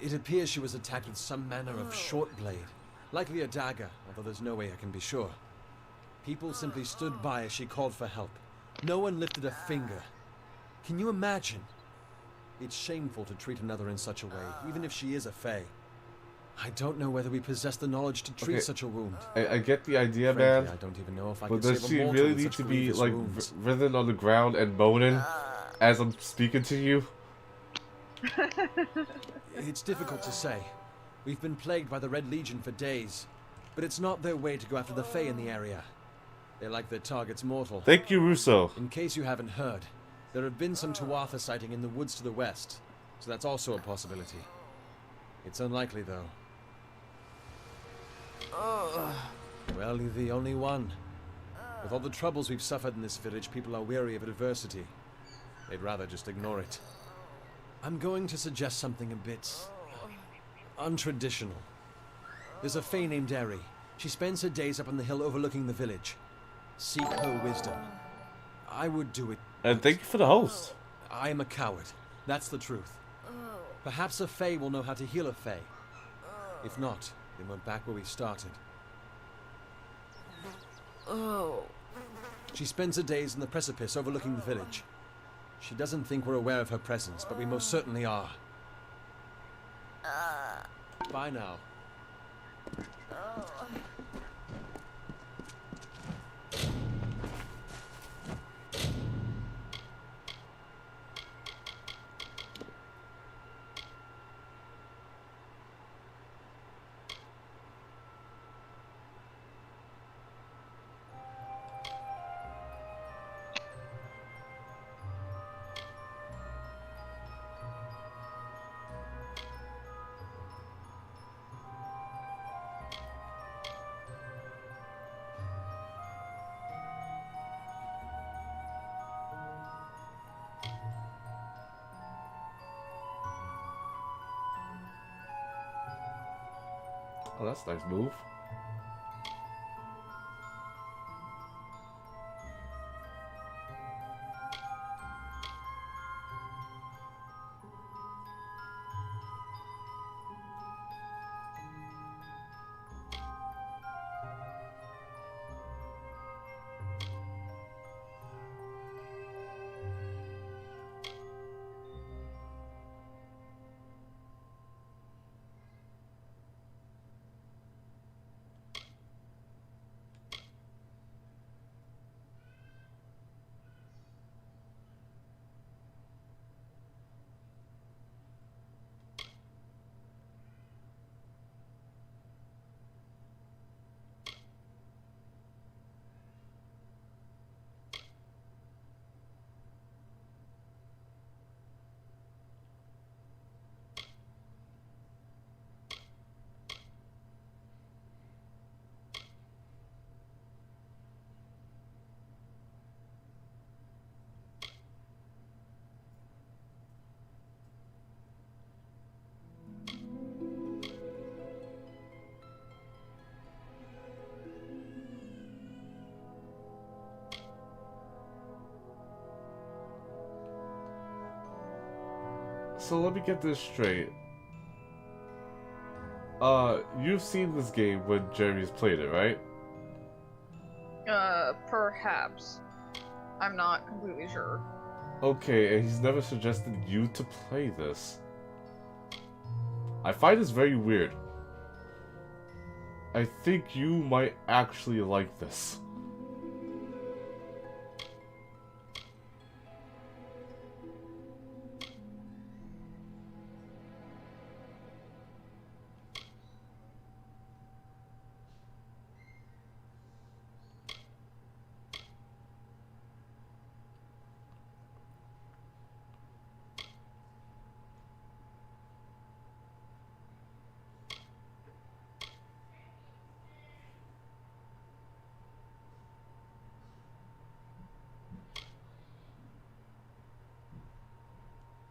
N: It appears she was attacked with some manner of short blade, likely a dagger, although there's no way I can be sure. People simply stood by as she called for help. No one lifted a finger. Can you imagine? It's shameful to treat another in such a way, even if she is a Fae. I don't know whether we possess the knowledge to treat such a wound.
A: I get the idea,
N: Frankly,
A: man.
N: I don't even know if I
A: but
N: can
A: does
N: save
A: she
N: a mortal
A: really
N: with
A: need
N: such
A: to be
N: grievous
A: like
N: wounds?
A: written on the ground and moaning as I'm speaking to you?
N: It's difficult to say. We've been plagued by the Red Legion for days, but it's not their way to go after the Fae in the area. They like their targets mortal.
A: Thank you, Russo.
N: In case you haven't heard, there have been some Tuatha sighting in the woods to the west, so that's also a possibility. It's unlikely, though. Well, you're the only one. With all the troubles we've suffered in this village, people are weary of adversity. They'd rather just ignore it. I'm going to suggest something a bit untraditional. There's a Fae named Eri. She spends her days up on the hill overlooking the village. Seek her wisdom. I would do it.
A: And thank you for the host.
N: I am a coward. That's the truth. Perhaps a Fae will know how to heal a Fae. If not, then we're back where we started. She spends her days in the precipice overlooking the village. She doesn't think we're aware of her presence, but we most certainly are. Bye now.
A: Oh, that's a nice move. So let me get this straight. You've seen this game when Jeremy's played it, right?
B: Perhaps. I'm not completely sure.
A: Okay, and he's never suggested you to play this. I find this very weird. I think you might actually like this.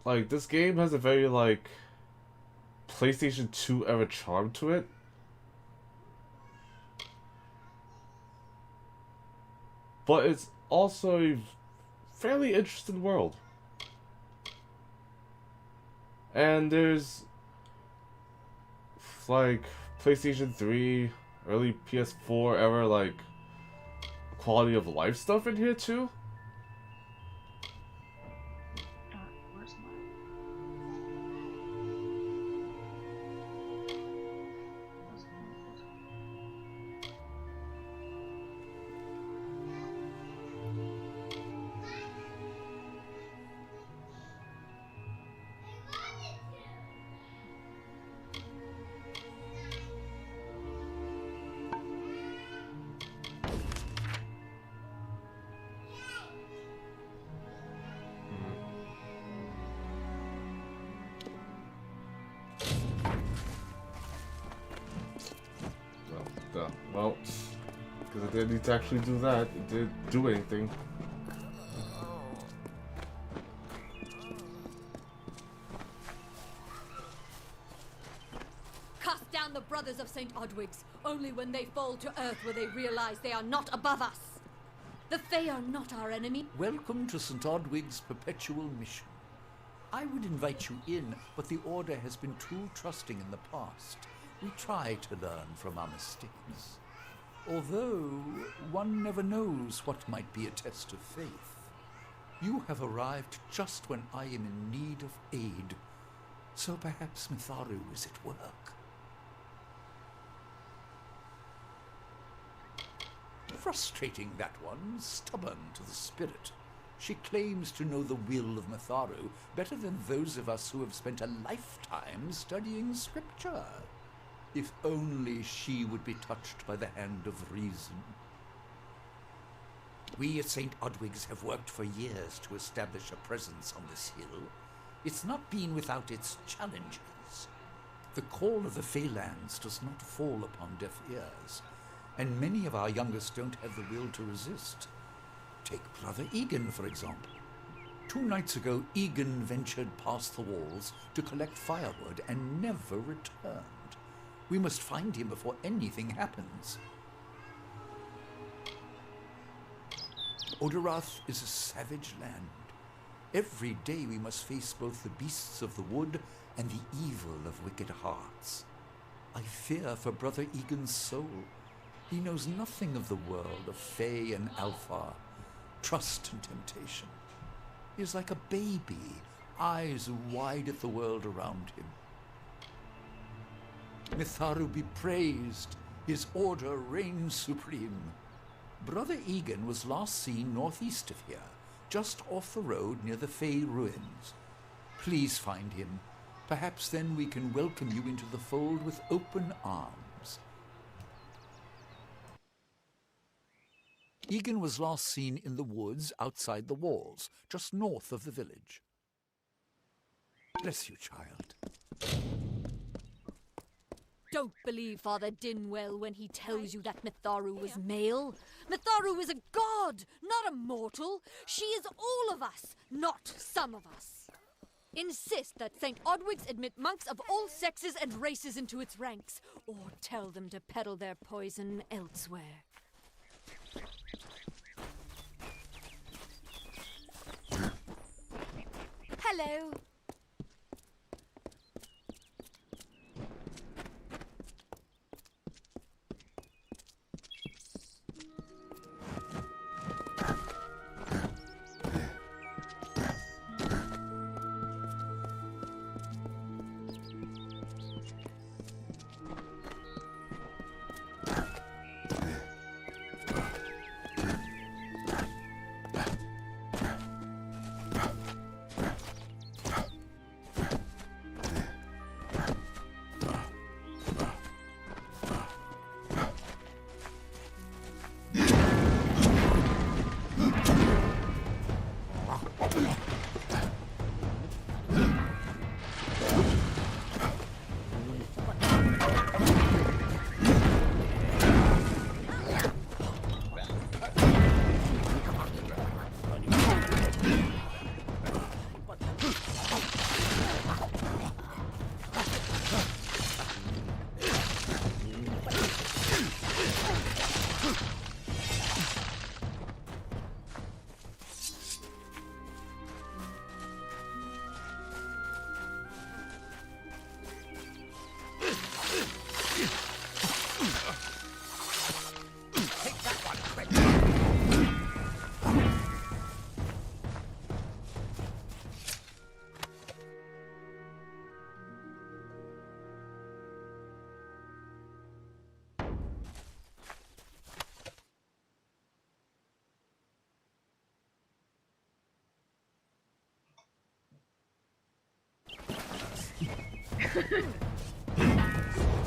A: Like, this game has a very, like, PlayStation 2 era charm to it. But it's also a fairly interesting world. And there's, like, PlayStation 3, early PS4 era, like, quality of life stuff in here, too. Well, because it didn't need to actually do that. It didn't do anything.
L: Cast down the brothers of St. Odwig's. Only when they fall to earth will they realize they are not above us. The Fae are not our enemy.
J: Welcome to St. Odwig's perpetual mission. I would invite you in, but the Order has been too trusting in the past. We try to learn from our mistakes. Although, one never knows what might be a test of faith. You have arrived just when I am in need of aid, so perhaps Mitharu is at work. Frustrating, that one, stubborn to the spirit. She claims to know the will of Mitharu better than those of us who have spent a lifetime studying scripture. If only she would be touched by the hand of reason. We at St. Odwig's have worked for years to establish a presence on this hill. It's not been without its challenges. The call of the Feylands does not fall upon deaf ears, and many of our youngest don't have the will to resist. Take Brother Egan, for example. 2 nights ago, Egan ventured past the walls to collect firewood and never returned. We must find him before anything happens. Odorath is a savage land. Every day we must face both the beasts of the wood and the evil of wicked hearts. I fear for Brother Egan's soul. He knows nothing of the world of Fae and Alpha, trust and temptation. He is like a baby, eyes wide at the world around him. Mitharu be praised, his order reigns supreme. Brother Egan was last seen northeast of here, just off the road near the Fey ruins. Please find him. Perhaps then we can welcome you into the fold with open arms. Egan was last seen in the woods outside the walls, just north of the village. Bless you, child.
L: Don't believe Father Dinwell when he tells you that Mitharu was male. Mitharu is a god, not a mortal. She is all of us, not some of us. Insist that St. Odwig's admit monks of all sexes and races into its ranks, or tell them to peddle their poison elsewhere. Hello.
B: Yeah,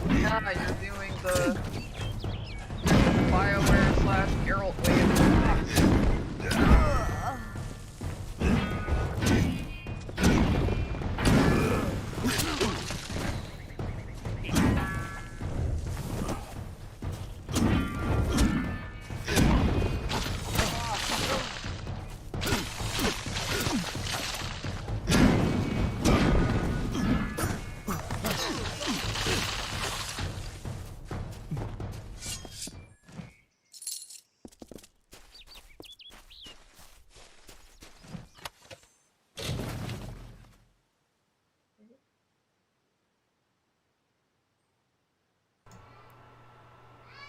B: you're doing the BioWare slash Geralt way of doing things.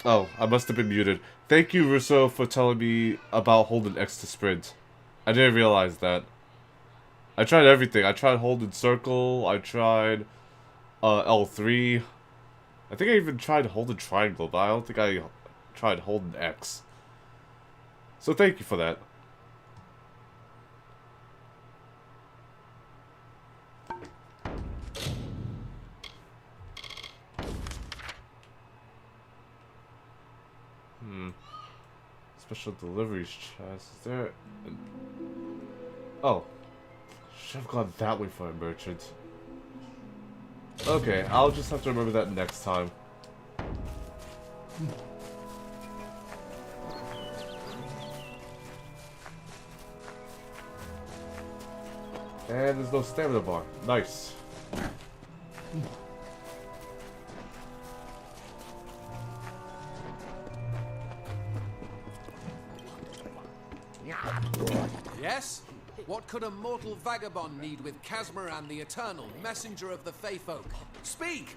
A: Oh, I must have been muted. Thank you, Russo, for telling me about holding X to sprint. I didn't realize that. I tried everything. I tried holding circle. I tried L3. I think I even tried holding triangle, but I don't think I tried holding X. So thank you for that. Special deliveries chest. Is there... Oh. Should have gone that way for a merchant. Okay, I'll just have to remember that next time. And there's no stamina bar. Nice.
D: Yes? What could a mortal vagabond need with Casmaran the Eternal, messenger of the Fey folk? Speak!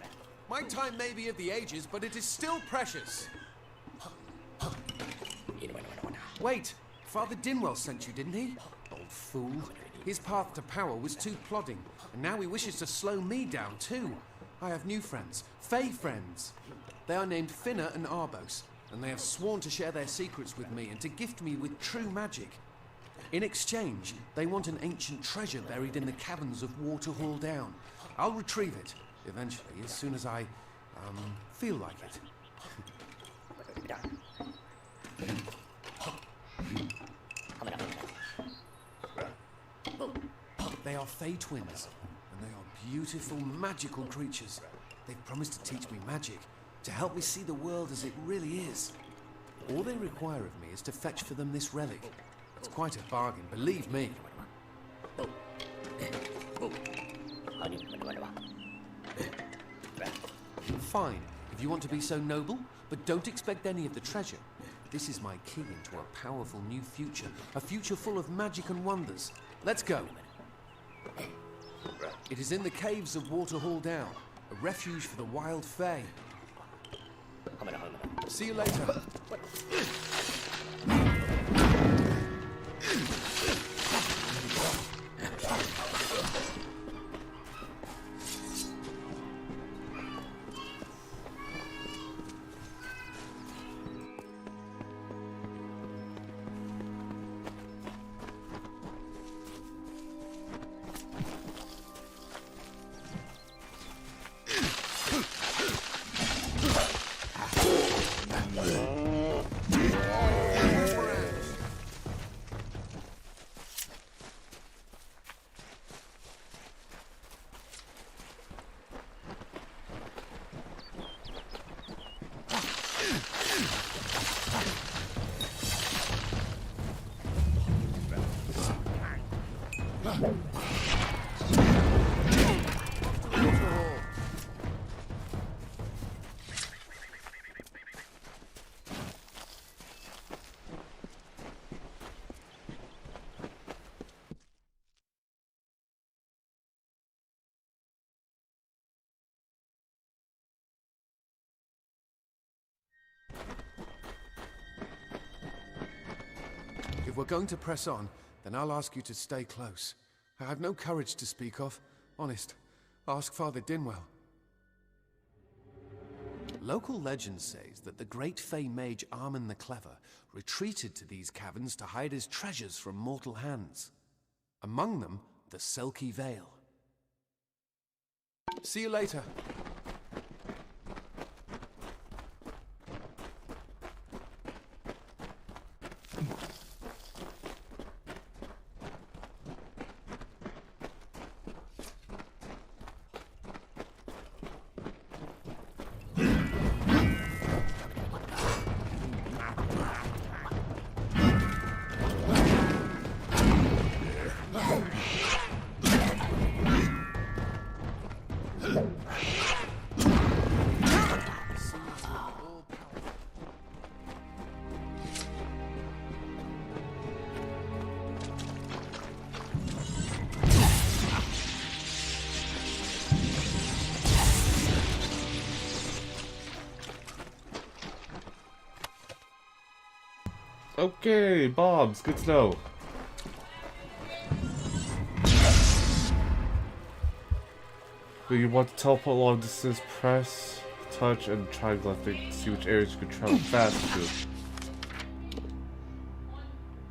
D: My time may be of the ages, but it is still precious. Wait, Father Dinwell sent you, didn't he? Old fool. His path to power was too plodding, and now he wishes to slow me down too. I have new friends, Fey friends. They are named Finna and Arbos, and they have sworn to share their secrets with me and to gift me with true magic. In exchange, they want an ancient treasure buried in the caverns of Waterhall Down. I'll retrieve it, eventually, as soon as I, feel like it. They are Fey twins, and they are beautiful, magical creatures. They've promised to teach me magic, to help me see the world as it really is. All they require of me is to fetch for them this relic. It's quite a bargain, believe me. Fine, if you want to be so noble, but don't expect any of the treasure. This is my key into a powerful new future, a future full of magic and wonders. Let's go. It is in the caves of Waterhall Down, a refuge for the wild Fae. See you later. If we're going to press on, then I'll ask you to stay close. I have no courage to speak of. Honest. Ask Father Dinwell. Local legend says that the great Fey mage Armin the Clever retreated to these caverns to hide his treasures from mortal hands. Among them, the Selkie Veil.
N: See you later.
A: Okay, bombs. Good to know. Do you want to teleport long distance? Press, touch, and triangle left to see which areas you can travel fast to.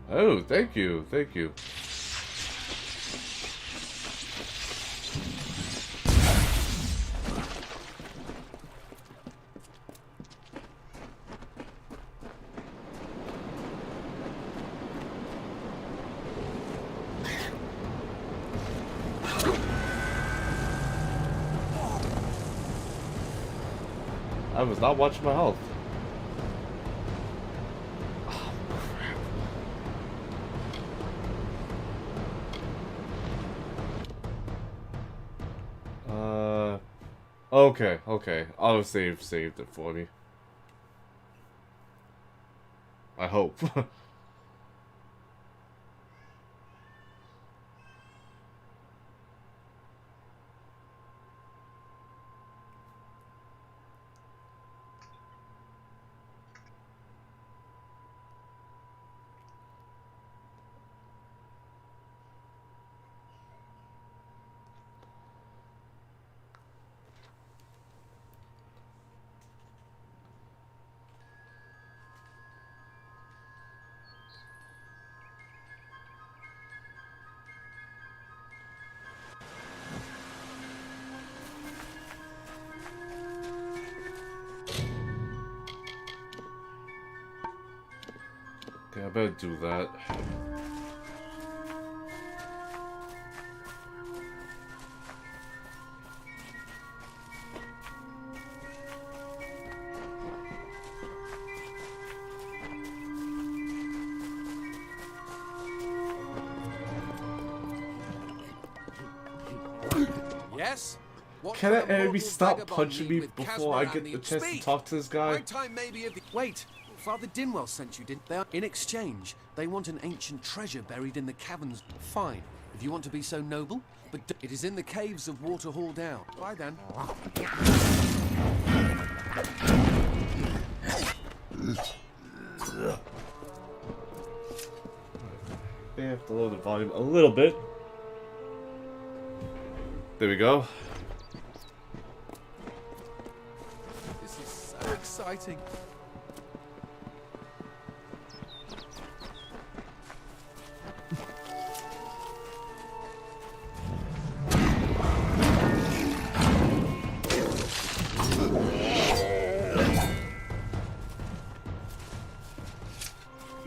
A: Oh, thank you, thank you. I was not watching my health. Oh, crap. Okay, okay. Autosave saved it for me. I hope. Okay, I better do that.
N: Yes? What
A: Can
N: kind
A: that
N: of
A: enemy
N: mortal
A: stop
N: vagabond
A: punching me
N: with
A: before I
N: Caswell
A: get the
N: Avenue?
A: chance to
N: Speak!
A: talk to this guy?
N: My time may be of the... Wait! Father Dinwell sent you, didn't they? In exchange, they want an ancient treasure buried in the caverns. Fine, if you want to be so noble, but it is in the caves of Waterhall Down. Bye then.
A: They have to lower the volume a little bit. There we go.
N: This is so exciting.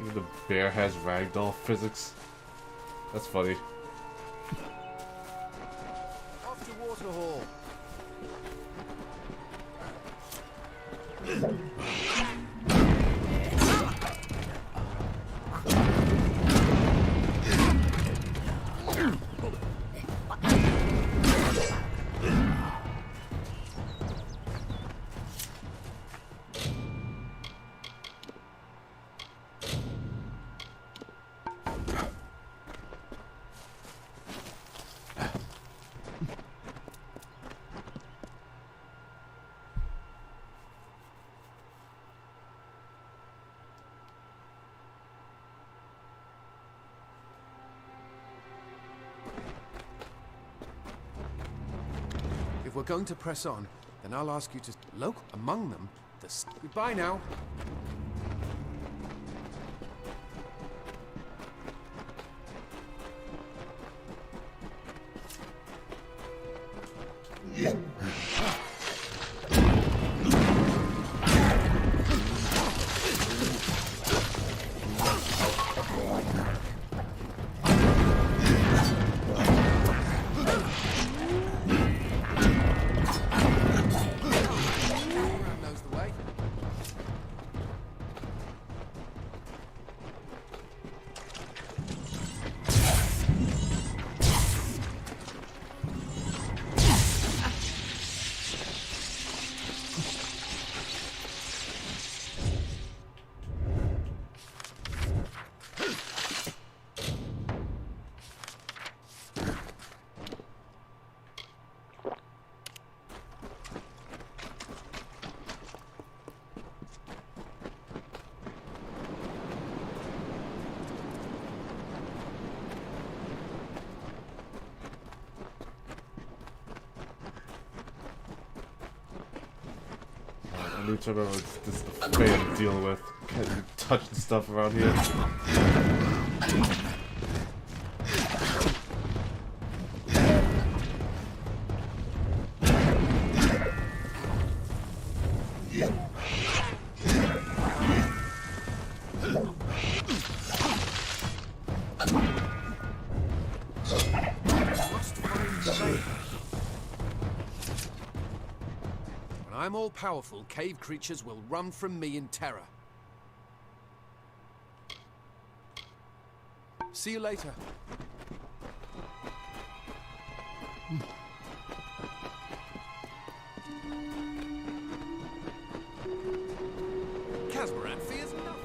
A: Even the bear has ragdoll physics. That's funny.
N: Off to Waterhall. If we're going to press on, then I'll ask you to look among them. Goodbye now.
H: Yeah.
A: I need to remember this is the Fae to deal with. Can't touch the stuff around here.
D: When I'm all powerful, cave creatures will run from me in terror. See you later. Casmaran fears nothing.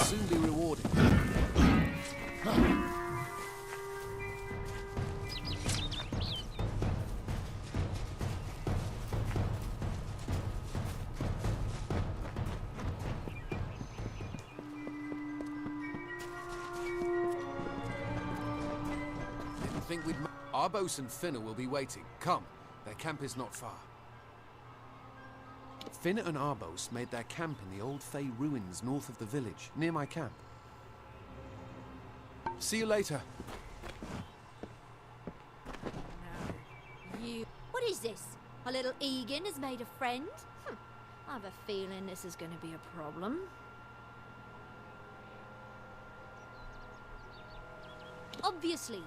D: Soon be rewarded. Didn't think we'd. Arbos and Finna will be waiting. Come, their camp is not far. Finna and Arbos made their camp in the old Fey ruins north of the village, near my camp. See you later.
L: You. What is this? A little Egan has made a friend? I have a feeling this is going to be a problem. Obviously,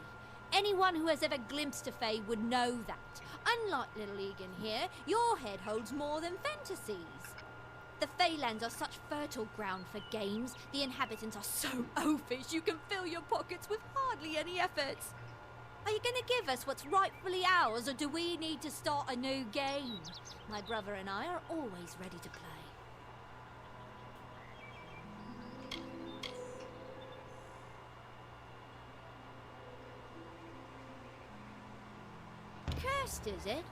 L: anyone who has ever glimpsed a Fae would know that. Unlike little Egan here, your head holds more than fantasies. The Feylands are such fertile ground for games. The inhabitants are so oafish you can fill your pockets with hardly any effort. Are you going to give us what's rightfully ours, or do we need to start a new game? My brother and I are always ready to play. Cursed, is it?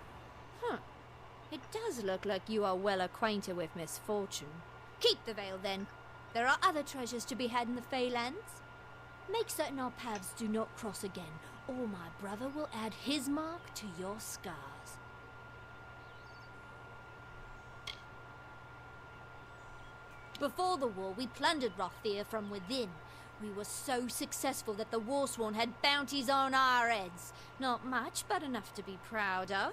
L: It does look like you are well acquainted with misfortune. Keep the veil, then. There are other treasures to be had in the Feylands. Make certain our paths do not cross again, or my brother will add his mark to your scars. Before the war, we plundered Rothier from within. We were so successful that the Warsworn had bounties on our heads. Not much, but enough to be proud of.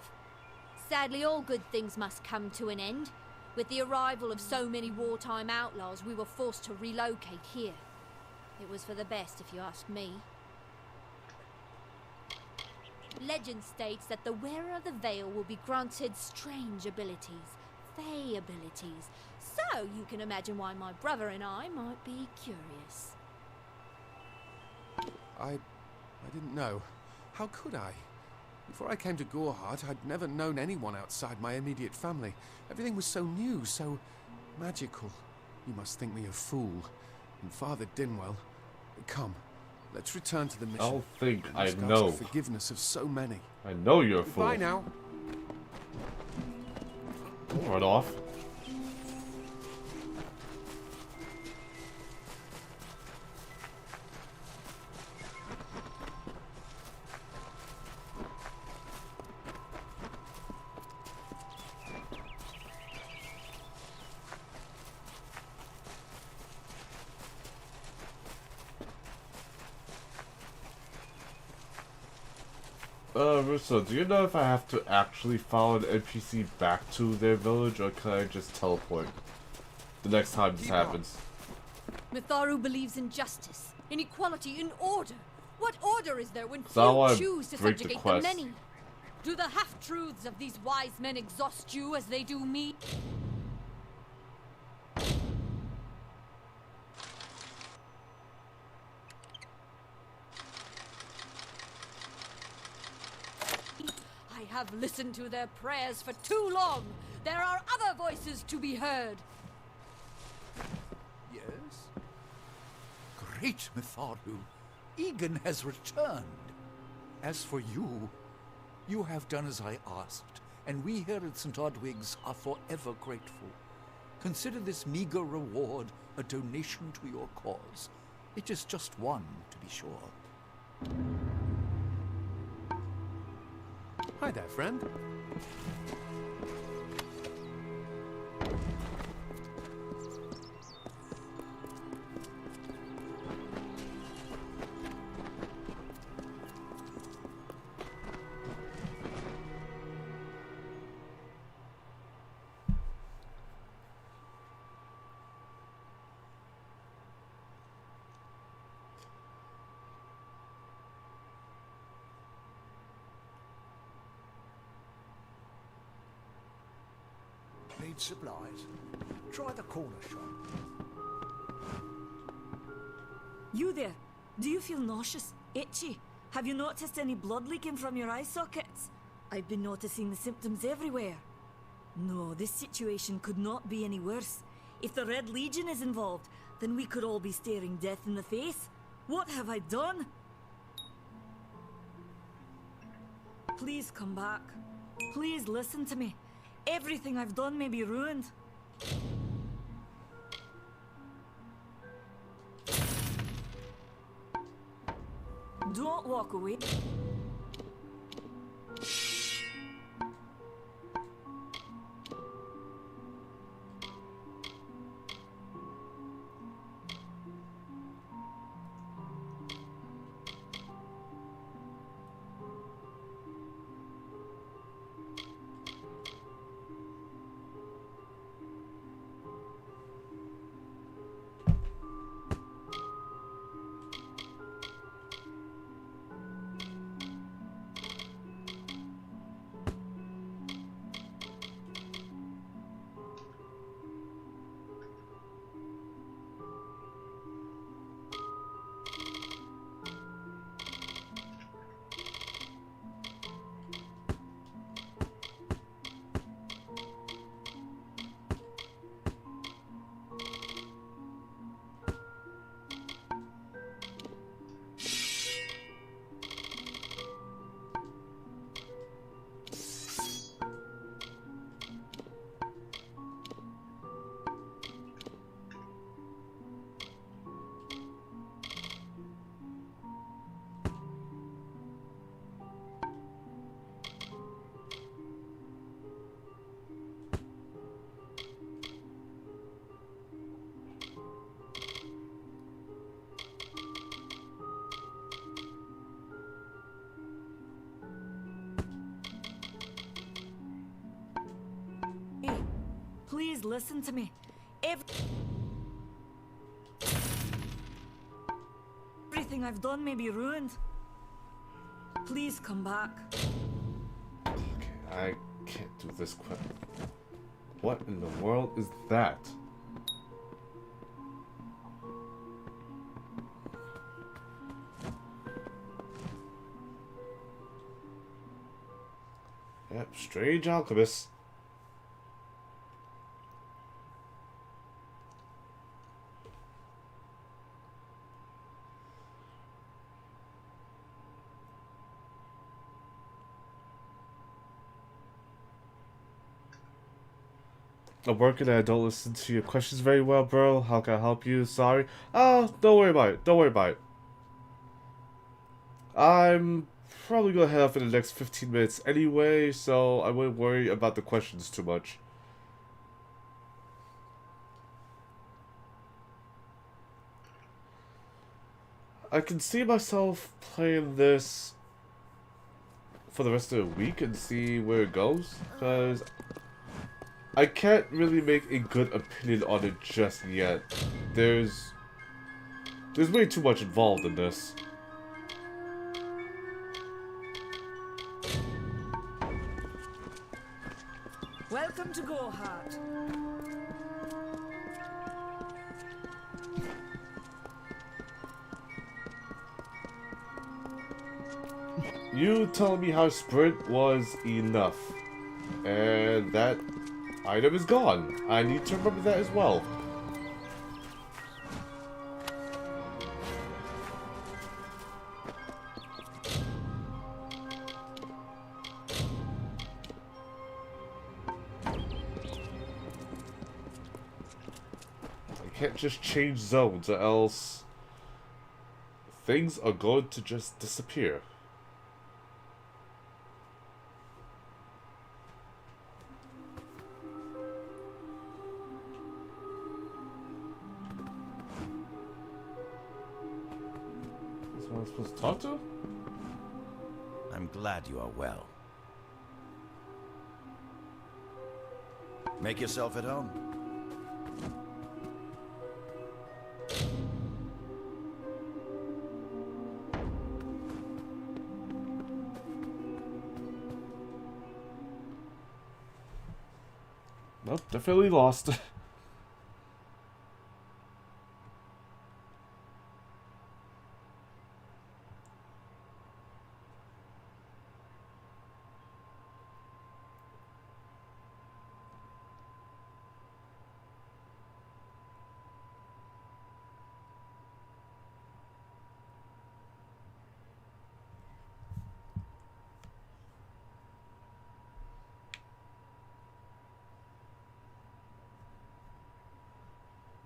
L: Sadly, all good things must come to an end. With the arrival of so many wartime outlaws, we were forced to relocate here. It was for the best, if you ask me. Legend states that the wearer of the veil will be granted strange abilities, fey abilities. So you can imagine why my brother and I might be curious.
O: I didn't know. How could I? Before I came to Gorehart, I'd never known anyone outside my immediate family. Everything was so new, so magical. You must think me a fool. And Father Dinwell, come, let's return to the mission.
A: I don't think
O: and
A: I
O: ask
A: know.
O: the forgiveness of so many.
A: I know you're a fool.
O: Goodbye now.
A: Right off. Russo, do you know if I have to actually follow an NPC back to their village, or can I just teleport the next time this happens?
L: Mitharu believes in justice, in equality, in order. What order is there when
A: So
L: few choose to
A: break the
L: subjugate the
A: quest.
L: many? Do the half-truths of these wise men exhaust you as they do me? I have listened to their prayers for too long. There are other voices to be heard.
J: Yes? Great Mitharu, Egan has returned. As for you, you have done as I asked, and we here at St. Odwig's are forever grateful. Consider this meager reward a donation to your cause. It is just one, to be sure.
O: Hi there, friend.
H: Need supplies? Try the corner shop.
K: You there? Do you feel nauseous? Itchy? Have you noticed any blood leaking from your eye sockets? I've been noticing the symptoms everywhere. No, this situation could not be any worse. If the Red Legion is involved, then we could all be staring death in the face. What have I done? Please come back. Please listen to me. Everything I've done may be ruined. Don't walk away. Please listen to me. Everything I've done may be ruined. Please come back.
A: Okay, I can't do this quick. What in the world is that? Yep, strange alchemist. I'm working and I don't listen to your questions very well, bro. How can I help you? Sorry. Oh, don't worry about it. Don't worry about it. I'm probably gonna head off in the next 15 minutes anyway, so I wouldn't worry about the questions too much. I can see myself playing this for the rest of the week and see where it goes, because I can't really make a good opinion on it just yet. There's way too much involved in this.
K: Welcome to Gohart.
A: You telling me how sprint was enough. And that item is gone. I need to remember that as well. I can't just change zones or else things are going to just disappear. Is someone I'm supposed to talk to?
P: I'm glad you are well. Make yourself at home.
A: Nope, definitely lost.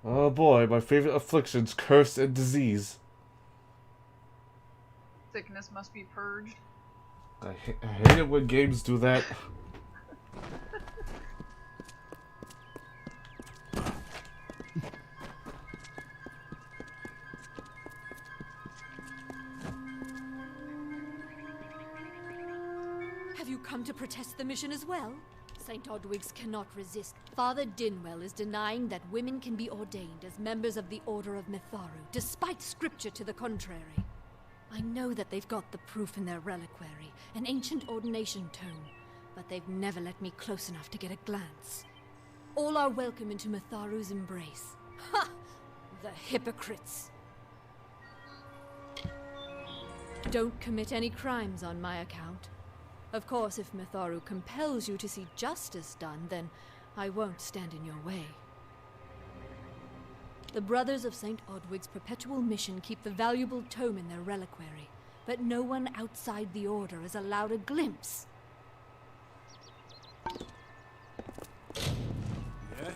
A: Oh boy, my favorite afflictions, curse and disease.
B: Sickness must be purged.
A: I hate it when games do that.
L: Have you come to protest the mission as well? St. Odwig's cannot resist. Father Dinwell is denying that women can be ordained as members of the Order of Mitharu, despite scripture to the contrary. I know that they've got the proof in their reliquary, an ancient ordination tome, but they've never let me close enough to get a glance. All are welcome into Mitharu's embrace. Ha! The hypocrites! Don't commit any crimes on my account. Of course, if Mitharu compels you to see justice done, then I won't stand in your way. The Brothers of St. Odwig's perpetual mission keep the valuable tome in their reliquary, but no one outside the Order is allowed a glimpse.
D: Yeah?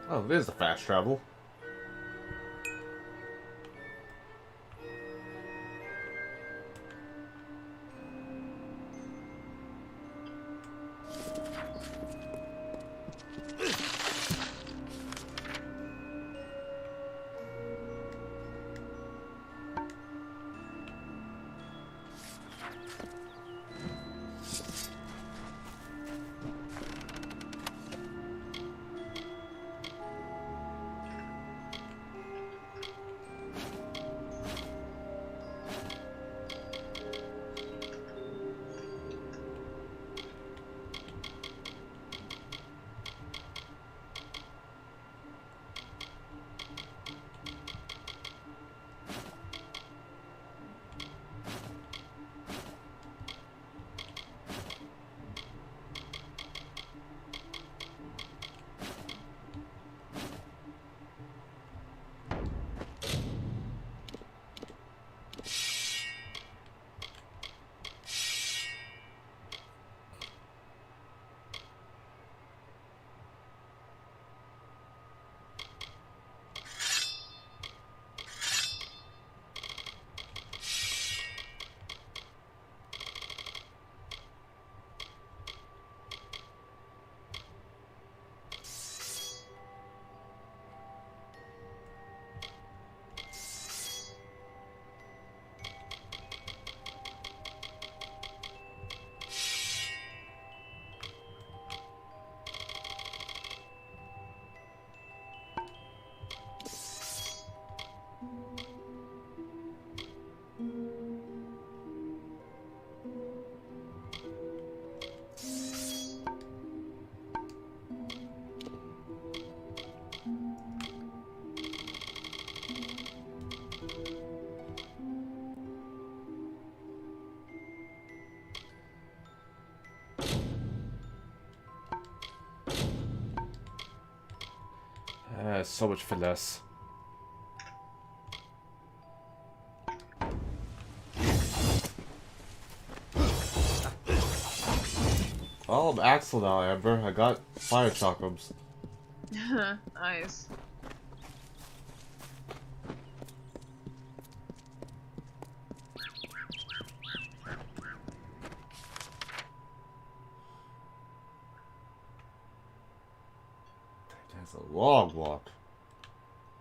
A: Oh, there's the fast travel. So much finesse. Oh, I'm Axel now, Amber. I got fire chakrams.
B: Nice.
A: That's a long walk.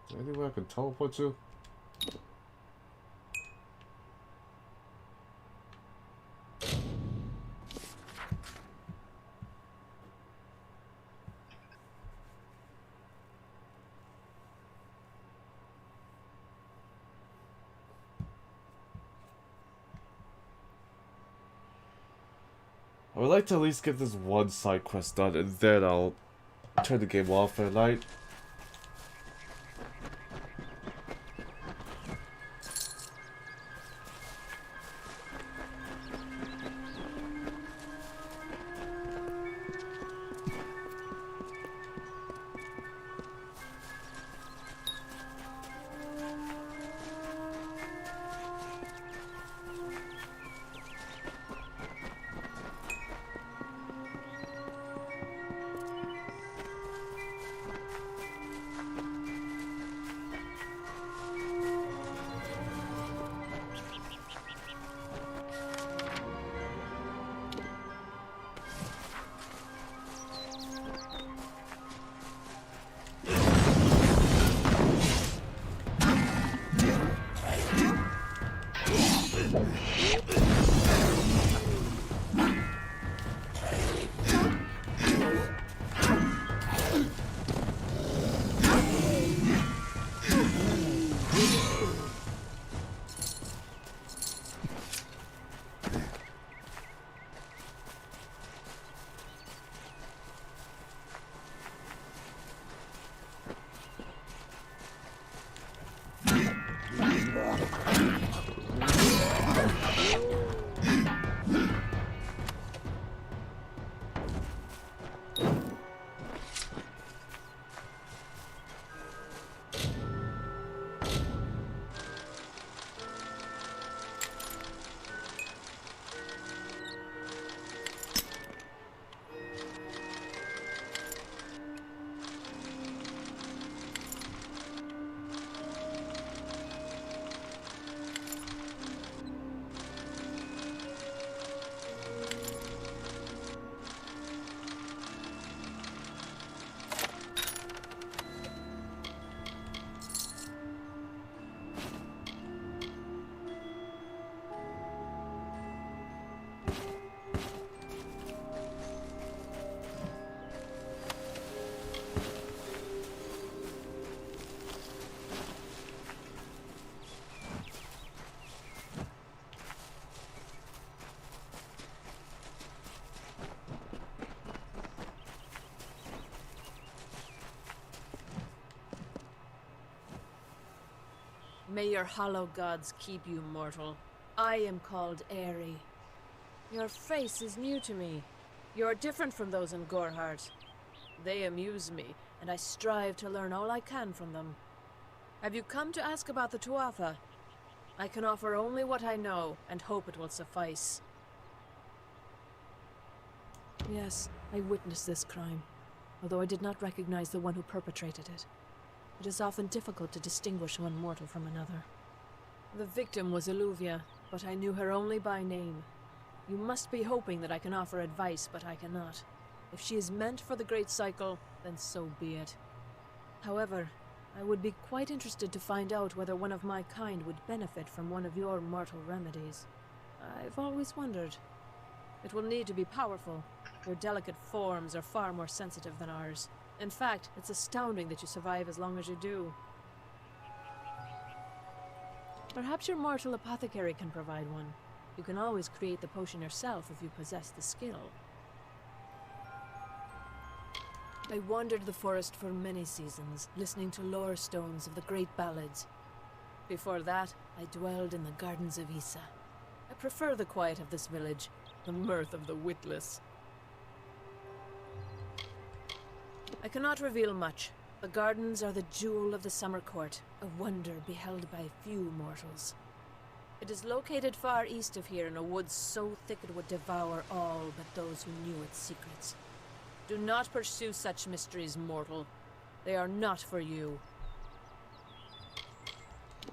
A: Is there anywhere I can teleport to? I would like to at least get this one side quest done, and then I'll turn the game off for the night.
Q: May your hollow gods keep you mortal. I am called Aerie. Your face is new to me. You're different from those in Gorhart. They amuse me, and I strive to learn all I can from them. Have you come to ask about the Tuatha? I can offer only what I know, and hope it will suffice. Yes, I witnessed this crime, although I did not recognize the one who perpetrated it. It is often difficult to distinguish one mortal from another. The victim was Illuvia, but I knew her only by name. You must be hoping that I can offer advice, but I cannot. If she is meant for the Great Cycle, then so be it. However, I would be quite interested to find out whether one of my kind would benefit from one of your mortal remedies. I've always wondered. It will need to be powerful. Your delicate forms are far more sensitive than ours. In fact, it's astounding that you survive as long as you do. Perhaps your mortal apothecary can provide one. You can always create the potion yourself if you possess the skill. I wandered the forest for many seasons, listening to lore stones of the great ballads. Before that, I dwelled in the gardens of Issa. I prefer the quiet of this village, the mirth of the witless. I cannot reveal much, The gardens are the jewel of the summer court, a wonder beheld by few mortals. It is located far east of here in a wood so thick it would devour all but those who knew its secrets. Do not pursue such mysteries, mortal. They are not for you.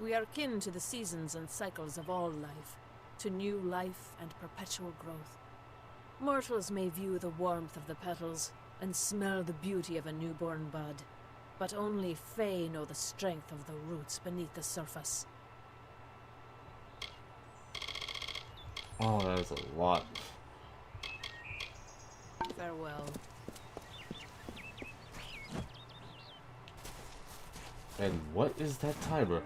Q: We are kin to the seasons and cycles of all life, to new life and perpetual growth. Mortals may view the warmth of the petals and smell the beauty of a newborn bud, but only Fae know the strength of the roots beneath the surface.
A: Oh, that is a lot.
Q: Farewell.
A: And what is that timer?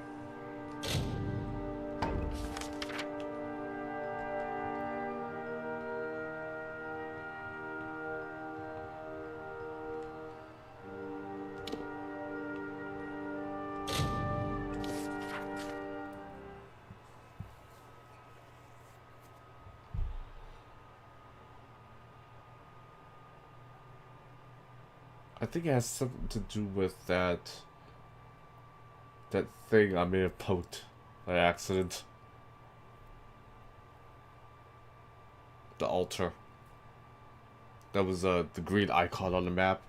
A: I think it has something to do with that thing I may have poked by accident. The altar. That was the green icon on the map.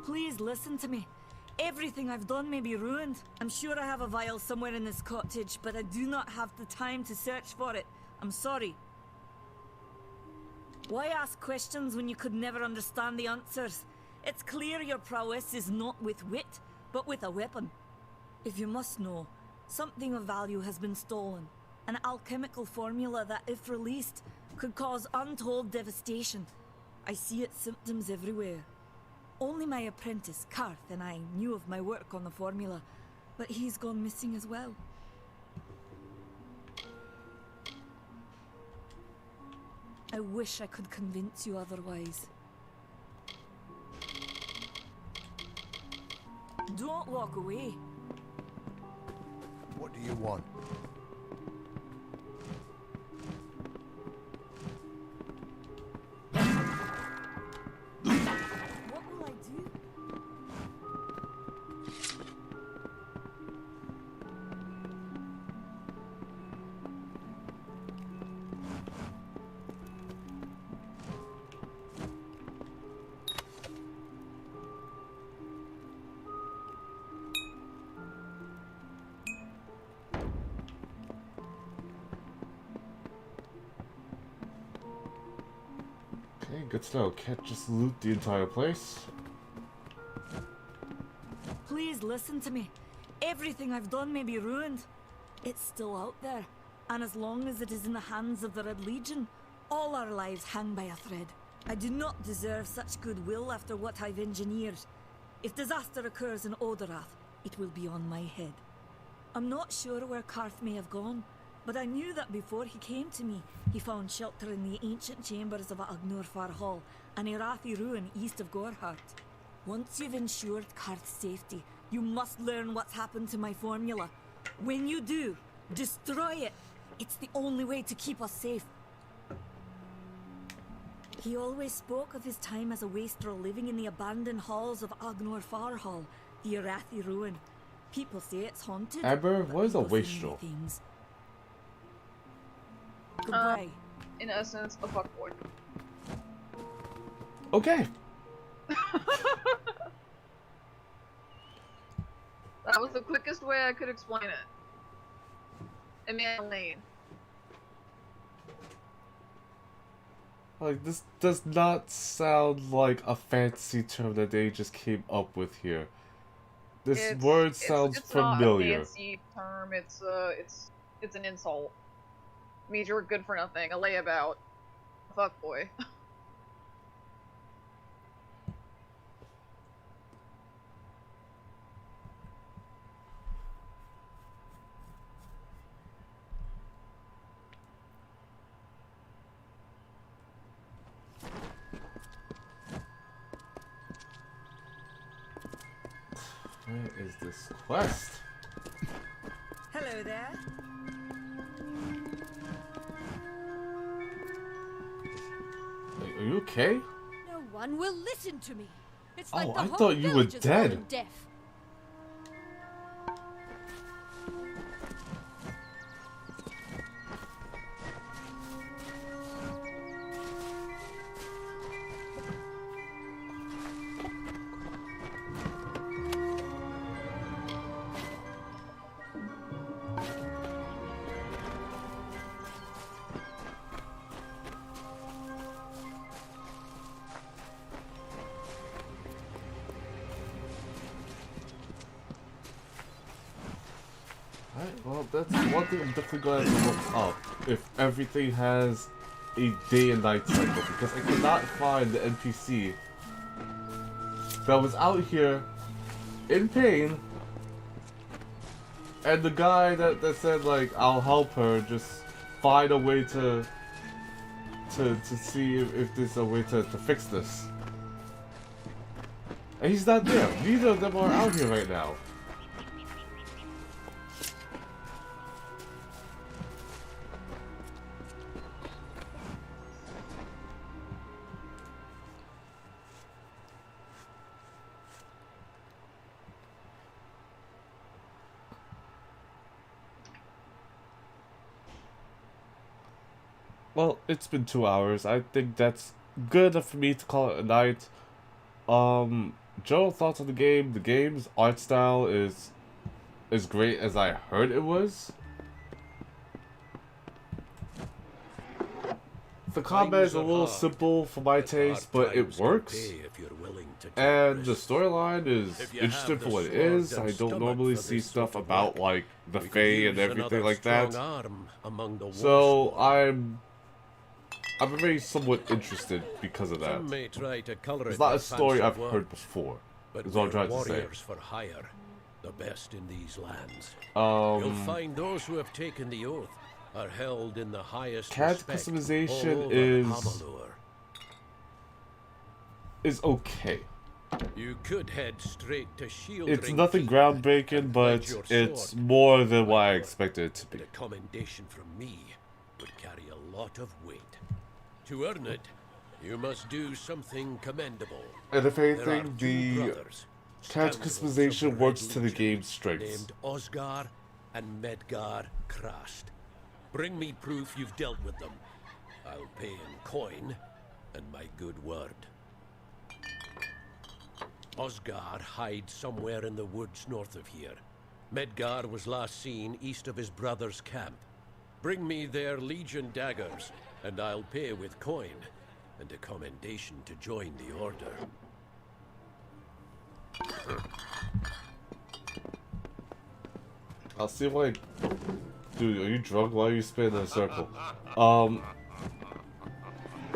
K: Please listen to me. Everything I've done may be ruined. I'm sure I have a vial somewhere in this cottage, but I do not have the time to search for it. I'm sorry. Why ask questions when you could never understand the answers? It's clear your prowess is not with wit, but with a weapon. If you must know, something of value has been stolen. An alchemical formula that, if released, could cause untold devastation. I see its symptoms everywhere. Only my apprentice, Karth, and I knew of my work on the formula, but he's gone missing as well. I wish I could convince you otherwise. Don't walk away.
I: What do you want?
K: What will I do?
A: Okay, good to know. Can't just loot the entire place.
K: Please listen to me. Everything I've done may be ruined. It's still out there, and as long as it is in the hands of the Red Legion, all our lives hang by a thread. I do not deserve such goodwill after what I've engineered. If disaster occurs in Odorath, it will be on my head. I'm not sure where Karth may have gone, but I knew that before he came to me, he found shelter in the ancient chambers of Agnor Hall, an Irathi ruin east of Gorhart. Once you've ensured Karth's safety, you must learn what's happened to my formula. When you do, destroy it. It's the only way to keep us safe. He always spoke of his time as a wastrel living in the abandoned halls of Agnor Hall, the Irathi ruin. People say it's haunted.
A: Amber,
K: but
A: what is a
K: people say
A: wastrel?
K: many things. Goodbye.
B: In essence, a fuckboy.
A: Okay.
B: That was the quickest way I could explain it. Amanda Lane.
A: Like, this does not sound like a fancy term that they just came up with here. This word sounds
B: it's
A: familiar.
B: not a fancy term. It's an insult. It means you're good for nothing. A layabout. A fuckboy.
A: Where is this quest?
K: Hello there.
A: Are you okay?
L: No one will listen to me. It's like
A: Oh,
L: the
A: I
L: whole
A: thought you were
L: village is
A: dead.
L: going deaf.
A: Alright, well, that's one thing I'm definitely going to look up. If everything has a day and night cycle, because I could not find the NPC that was out here in pain, and the guy that said, like, I'll help her, just find a way to see if there's a way to fix this. And he's not there. Neither of them are out here right now. Well, it's been 2 hours. I think that's good enough for me to call it a night. General thoughts on the game. The game's art style is as great as I heard it was. The combat is a little simple for my taste, but it works. And the storyline is interesting for what it is. I don't normally see stuff about, like, the Fae and everything like that. So I'm very somewhat interested because of that.
M: Some may try to color
A: It's
M: it
A: not a
M: with
A: story
M: fancy
A: I've
M: words,
A: heard before.
M: but
A: Is what I'm
M: we're
A: trying to say.
M: warriors for hire, the best in these lands.
A: Um,
M: You'll find those who have taken the oath are held in the highest
A: CAD
M: respect
A: customization
M: all over
A: is
M: Amalur.
A: okay.
M: You could head straight to shield.
A: It's nothing groundbreaking, but it's more than what I expected it to be.
M: The commendation from me would carry a lot of weight. To earn it, you must do something commendable.
A: And if
M: There are
A: anything,
M: two
A: the
M: brothers,
A: CAD
M: scoundrels of
A: customization
M: the
A: works
M: Red
A: to the
M: Legion,
A: game's strengths.
M: named Osgar and Medgar Krast. Bring me proof you've dealt with them. I'll pay in coin and my good word. Osgar hides somewhere in the woods north of here. Medgar was last seen east of his brother's camp. Bring me their Legion daggers, and I'll pay with coin and a commendation to join the order.
A: I'll see what I... Dude, are you drunk? Why are you spinning in a circle?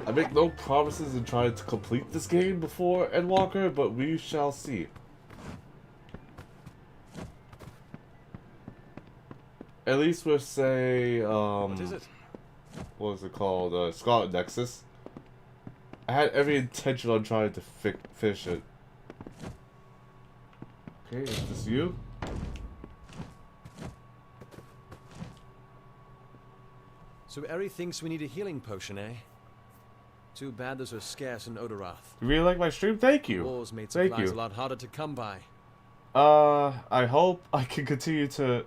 A: I make no promises in trying to complete this game before Endwalker, but we shall see. At least with, say,
N: What is it?
A: What was it called? Scarlet Nexus. I had every intention on trying to finish it. Okay, is this you?
N: So Eri thinks we need a healing potion, eh? Too bad those are scarce in Odorath.
A: You really like my stream? Thank you.
N: Wars made
A: Thank
N: supplies
A: you.
N: a lot harder to come by.
A: I hope I can continue to...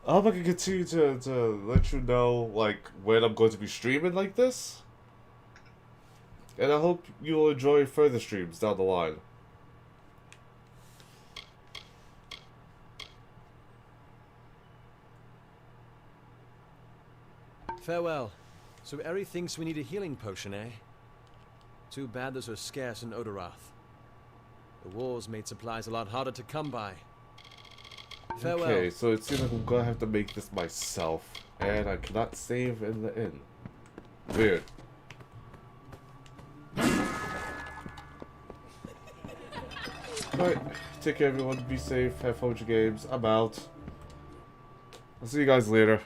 A: I hope I can continue to let you know, like, when I'm going to be streaming like this. And I hope you'll enjoy further streams down the line.
N: Farewell. So Eri thinks we need a healing potion, eh? Too bad those are scarce in Odorath. The wars made supplies a lot harder to come by. Farewell.
A: Okay, so it seems like I'm gonna have to make this myself. And I cannot save in the inn. Weird. Alright, take care everyone, be safe, have fun with your games, I'm out. I'll see you guys later.